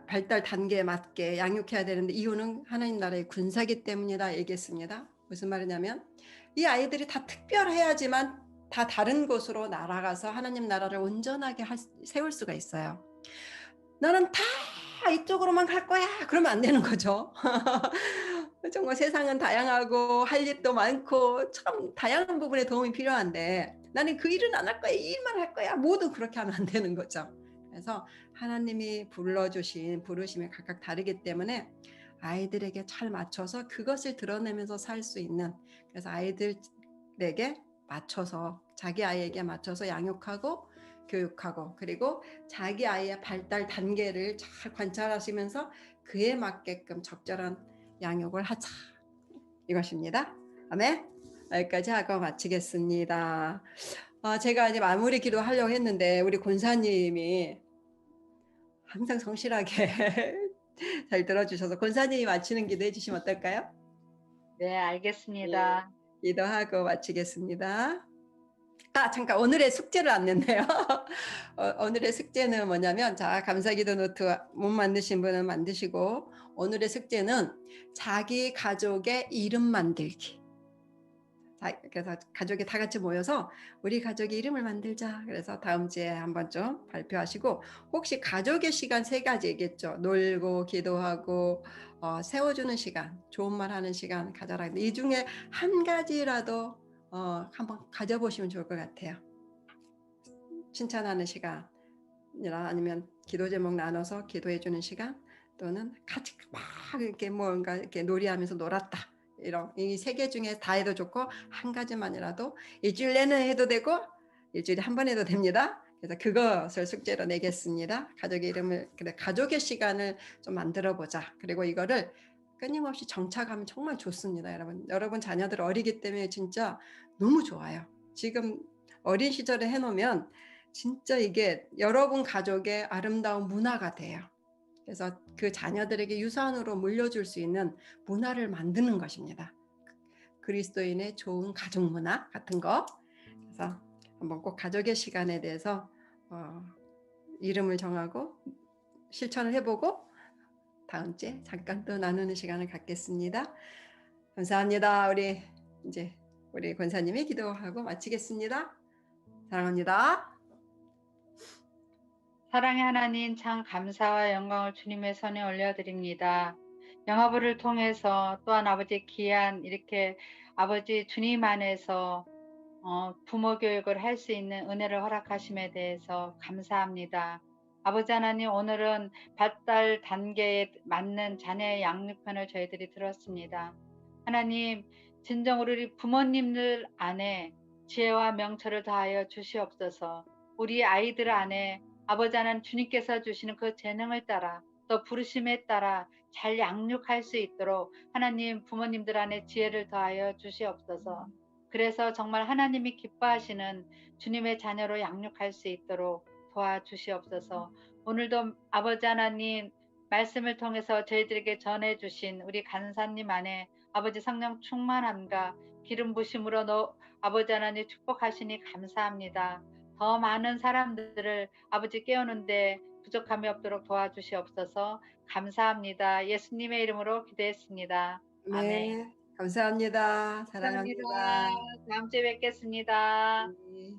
발달 단계에 맞게 양육해야 되는데, 이유는 하나님 나라의 군사기 때문이다 얘기했습니다. 무슨 말이냐면, 이 아이들이 다 특별해야지만 다 다른 곳으로 날아가서 하나님 나라를 온전하게 세울 수가 있어요. 너는 다 이쪽으로만 갈 거야, 그러면 안 되는 거죠. 정말 세상은 다양하고 할 일도 많고 참 다양한 부분에 도움이 필요한데, 나는 그 일은 안 할 거야, 이 일만 할 거야, 모두 그렇게 하면 안 되는 거죠. 그래서 하나님이 불러주신 부르심이 각각 다르기 때문에 아이들에게 잘 맞춰서 그것을 드러내면서 살 수 있는, 그래서 아이들에게 맞춰서, 자기 아이에게 맞춰서 양육하고 교육하고, 그리고 자기 아이의 발달 단계를 잘 관찰하시면서 그에 맞게끔 적절한 양육을 하자, 이것입니다. 아멘. 여기까지 하고 마치겠습니다. 제가 이제 마무리 기도하려고 했는데 우리 권사님이 항상 성실하게 잘 들어주셔서 권사님이 마치는 기도 해주시면 어떨까요? 네, 알겠습니다. 네, 기도하고 마치겠습니다. 잠깐 오늘의 숙제를 안 냈네요. 오늘의 숙제는 뭐냐면, 자, 감사기도 노트 못 만드신 분은 만드시고, 오늘의 숙제는 자기 가족의 이름 만들기. 그래서 가족이 다 같이 모여서 우리 가족의 이름을 만들자. 그래서 다음 주에 한번 좀 발표하시고, 혹시 가족의 시간 3가지 얘기했죠. 놀고 기도하고 세워주는 시간, 좋은 말 하는 시간 가져라. 이 중에 한 가지라도 한번 가져보시면 좋을 것 같아요. 칭찬하는 시간이나 아니면 기도 제목 나눠서 기도해주는 시간, 또는 같이 막 이렇게 뭔가 이렇게 놀이하면서 놀았다. 이런 이 3개 중에 다 해도 좋고, 한 가지만이라도 일주일 내내 해도 되고 일주일에 한 번 해도 됩니다. 그래서 그것을 숙제로 내겠습니다. 가족의 이름을, 가족의 시간을 좀 만들어 보자. 그리고 이거를 끊임없이 정착하면 정말 좋습니다. 여러분 자녀들 어리기 때문에 진짜 너무 좋아요. 지금 어린 시절에 해놓으면 진짜 이게 여러분 가족의 아름다운 문화가 돼요. 그래서 그 자녀들에게 유산으로 물려줄 수 있는 문화를 만드는 것입니다. 그리스도인의 좋은 가족 문화 같은 거. 그래서 한번 꼭 가족의 시간에 대해서 이름을 정하고 실천을 해보고 다음 주에 잠깐 또 나누는 시간을 갖겠습니다. 감사합니다. 우리 권사님이 기도하고 마치겠습니다. 사랑합니다. 사랑의 하나님, 참 감사와 영광을 주님의 손에 올려드립니다. 영화부를 통해서 또한 아버지 귀한 이렇게 아버지 주님 안에서 부모 교육을 할 수 있는 은혜를 허락하심에 대해서 감사합니다. 아버지 하나님, 오늘은 발달 단계에 맞는 자녀의 양육편을 저희들이 들었습니다. 하나님, 진정으로 우리 부모님들 안에 지혜와 명철을 다하여 주시옵소서. 우리 아이들 안에 아버지 하나님 주님께서 주시는 그 재능을 따라 또 부르심에 따라 잘 양육할 수 있도록 하나님 부모님들 안에 지혜를 더하여 주시옵소서. 그래서 정말 하나님이 기뻐하시는 주님의 자녀로 양육할 수 있도록 도와주시옵소서. 오늘도 아버지 하나님 말씀을 통해서 저희들에게 전해주신 우리 간사님 안에 아버지 성령 충만함과 기름 부심으로 아버지 하나님 축복하시니 감사합니다. 더 많은 사람들을 아버지 깨우는데 부족함이 없도록 도와주시옵소서. 감사합니다. 예수님의 이름으로 기도했습니다. 아멘. 네, 감사합니다. 사랑합니다. 다음 주에 뵙겠습니다. 네.